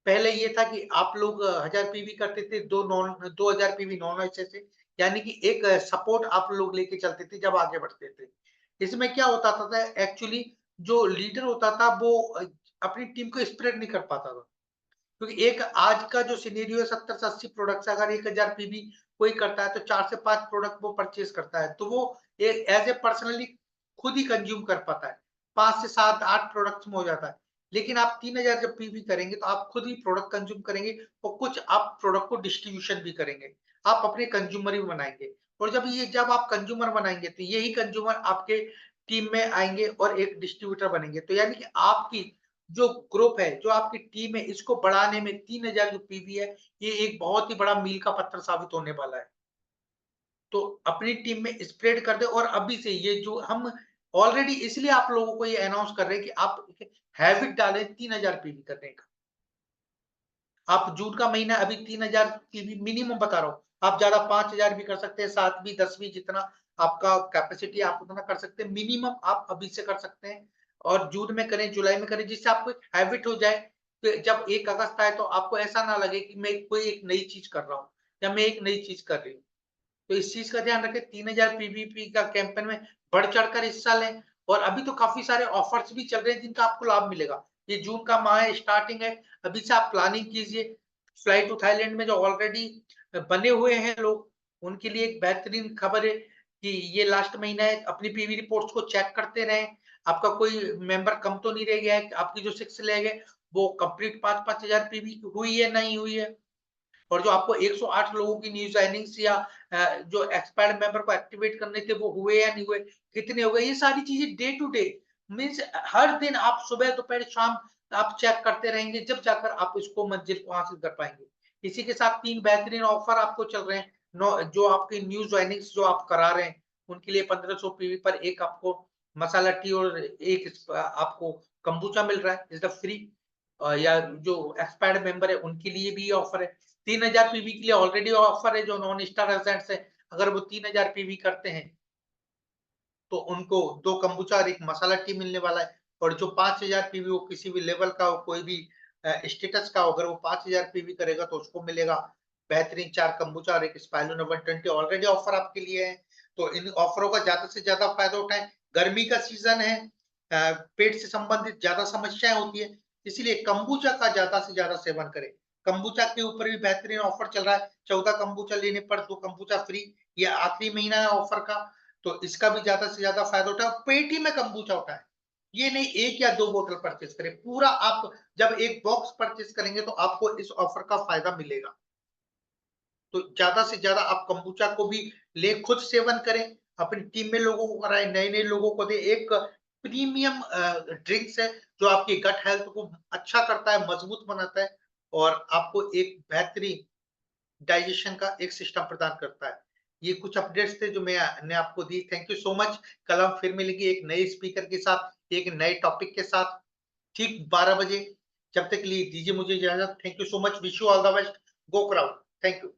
पहले ये था कि आप लोग 1,000 पीवी करते थे, 2,000 पीवी नॉन ऐसे से, यानी कि एक सपोर्ट आप लोग लेके चलते थे जब आगे बढ़ते थे। इसमें क्या होता था एक्चुअली, जो लीडर होता था वो अपनी टीम को स्प्रेड नहीं कर पाता था। क्योंकि एक आज का जो सिनेरियो है 70 से 80 प्रोडक्ट्स, अगर 1000 पीवी कोई करता है तो 4 से 5 प्रोडक्ट वो परचेज करता है, तो वो एक एज ए पर्सनली खुद ही कंज्यूम कर पाता है, 5 से 7 8 प्रोडक्ट्स में हो जाता है। लेकिन आप 3000 जब पीवी करेंगे तो आप खुद ही प्रोडक्ट कंज्यूम करेंगे और कुछ आप प्रोडक्ट को डिस्ट्रीब्यूशन भी करेंगे, आप अपने कंज्यूमर भी बनाएंगे। और जब आप कंज्यूमर बनाएंगे तो यही कंज्यूमर आपके टीम में आएंगे और एक डिस्ट्रीब्यूटर बनेंगे। तो यानी कि आपकी जो ग्रुप है, जो आपकी टीम है, इसको बढ़ाने में 3000 जो पीवी है, ये एक बहुत ही बड़ा मील का पत्थर साबित होने वाला है। तो अपनी टीम में स्प्रेड कर दे, और अभी से ये जो हम ऑलरेडी इसलिए आप लोगों को ये अनाउंस कर रहे हैं कि आप हैबिट डालें 3000 पीवी करने का। आप जून का महीना अभी 3000 पीवी मिनिमम बता रहा हूँ, आप ज्यादा 5000 भी कर सकते हैं, 7 भी 10 भी, जितना आपका कैपेसिटी आप उतना कर सकते हैं, मिनिमम आप अभी से कर सकते हैं। और जून में करें, जुलाई में करें, जिससे आपको एक हैबिट हो जाए। तो जब 1 अगस्त आए तो आपको ऐसा ना लगे कि मैं कोई एक नई चीज कर रहा हूँ या मैं एक नई चीज कर रही हूँ। तो इस चीज का ध्यान रखें, 3000 पीवीपी का कैंपेन में बढ़ चढ़कर हिस्सा लें। और अभी तो काफी सारे ऑफर्स भी चल रहे हैं जिनका आपको लाभ मिलेगा। ये जून का माह है, स्टार्टिंग है, अभी से आप प्लानिंग कीजिए। फ्लाई टू थाईलैंड में जो ऑलरेडी बने हुए हैं लोग, उनके लिए एक बेहतरीन खबर है कि ये लास्ट महीना है, अपनी पीवी रिपोर्ट्स को चेक करते रहें। आपका कोई मेंबर कम तो नहीं रह गया है, आपकी जो 6 लेग है वो कंप्लीट 5-5 हजार पीवी हुई है, नहीं हुई है। और जो आपको 108 लोगों की न्यू जॉइनिंग्स या जो एक्सपायर्ड मेंबर को एक्टिवेट करने थे वो हुए या नहीं हुए, कितने हो गए, ये सारी चीजें डे टू डे मीन्स हर दिन आप सुबह दोपहर शाम आप चेक करते रहेंगे, जब जाकर आप इसको मंजिल को हासिल कर पाएंगे। इसी के साथ 3 बेहतरीन ऑफर आपको चल रहे हैं। जो आपकी न्यू जॉइनिंग्स जो आप करा रहे हैं उनके लिए 1500 पीवी पर एक आपको मसाला टी और एक आपको कंबूचा मिल रहा है, इज द फ्री। या जो एक्सपायर्ड मेंबर है उनके लिए भी ऑफर है। 3000 पीवी के लिए ऑलरेडी ऑफर है, जो नॉन स्टार रेजिडेंट्स है, अगर वो 3000 पीवी करते हैं तो उनको 2 कंबूचा और 1 मसाला टी मिलने वाला है। और जो 5000 पीवी वो किसी भी लेवल का हो, कोई भी स्टेटस का हो, अगर वो 5000 पीवी करेगा तो उसको मिलेगा बेहतरीन 4 कंबूचा और 1 स्पाइलो 120 ऑलरेडी ऑफर आपके लिए है। तो इन ऑफरों का ज्यादा से ज्यादा फायदा उठाएं। गर्मी का सीजन है, पेट से संबंधित ज्यादा समस्याएं होती है, इसलिए कंबूचा का ज्यादा से ज्यादा सेवन करें। कंबूचा के ऊपर भी बेहतरीन ऑफर चल रहा है, 14 कंबूचा लेने पर 2 कंबूचा फ्री। ये आखिरी महीना है ऑफर का, तो इसका भी ज्यादा से ज्यादा फायदा उठाए। पेटी में कंबूचा उठाए, ये नहीं 1 या 2 बोतल परचेज करें, पूरा आप जब एक बॉक्स परचेज करेंगे तो आपको इस ऑफर का फायदा मिलेगा। तो ज्यादा से ज्यादा आप कंबूचा को भी ले, खुद सेवन करें, अपनी टीम में लोगों को कराएं, नए नए लोगों को दे। एक प्रीमियम ड्रिंक्स है जो आपकी गट हेल्थ को अच्छा करता है, मजबूत बनाता है और आपको एक बेहतरीन डाइजेशन का एक सिस्टम प्रदान करता है। ये कुछ अपडेट्स थे जो मैंने आपको दी। Thank you so much. कल हम फिर मिलेंगे एक नए स्पीकर के साथ, एक नए टॉपिक के साथ, ठीक 12 बजे। जब तक के लिए दीजिए मुझे इजाजत। Thank you so much. Wish you all the best. Go crowd. Thank you.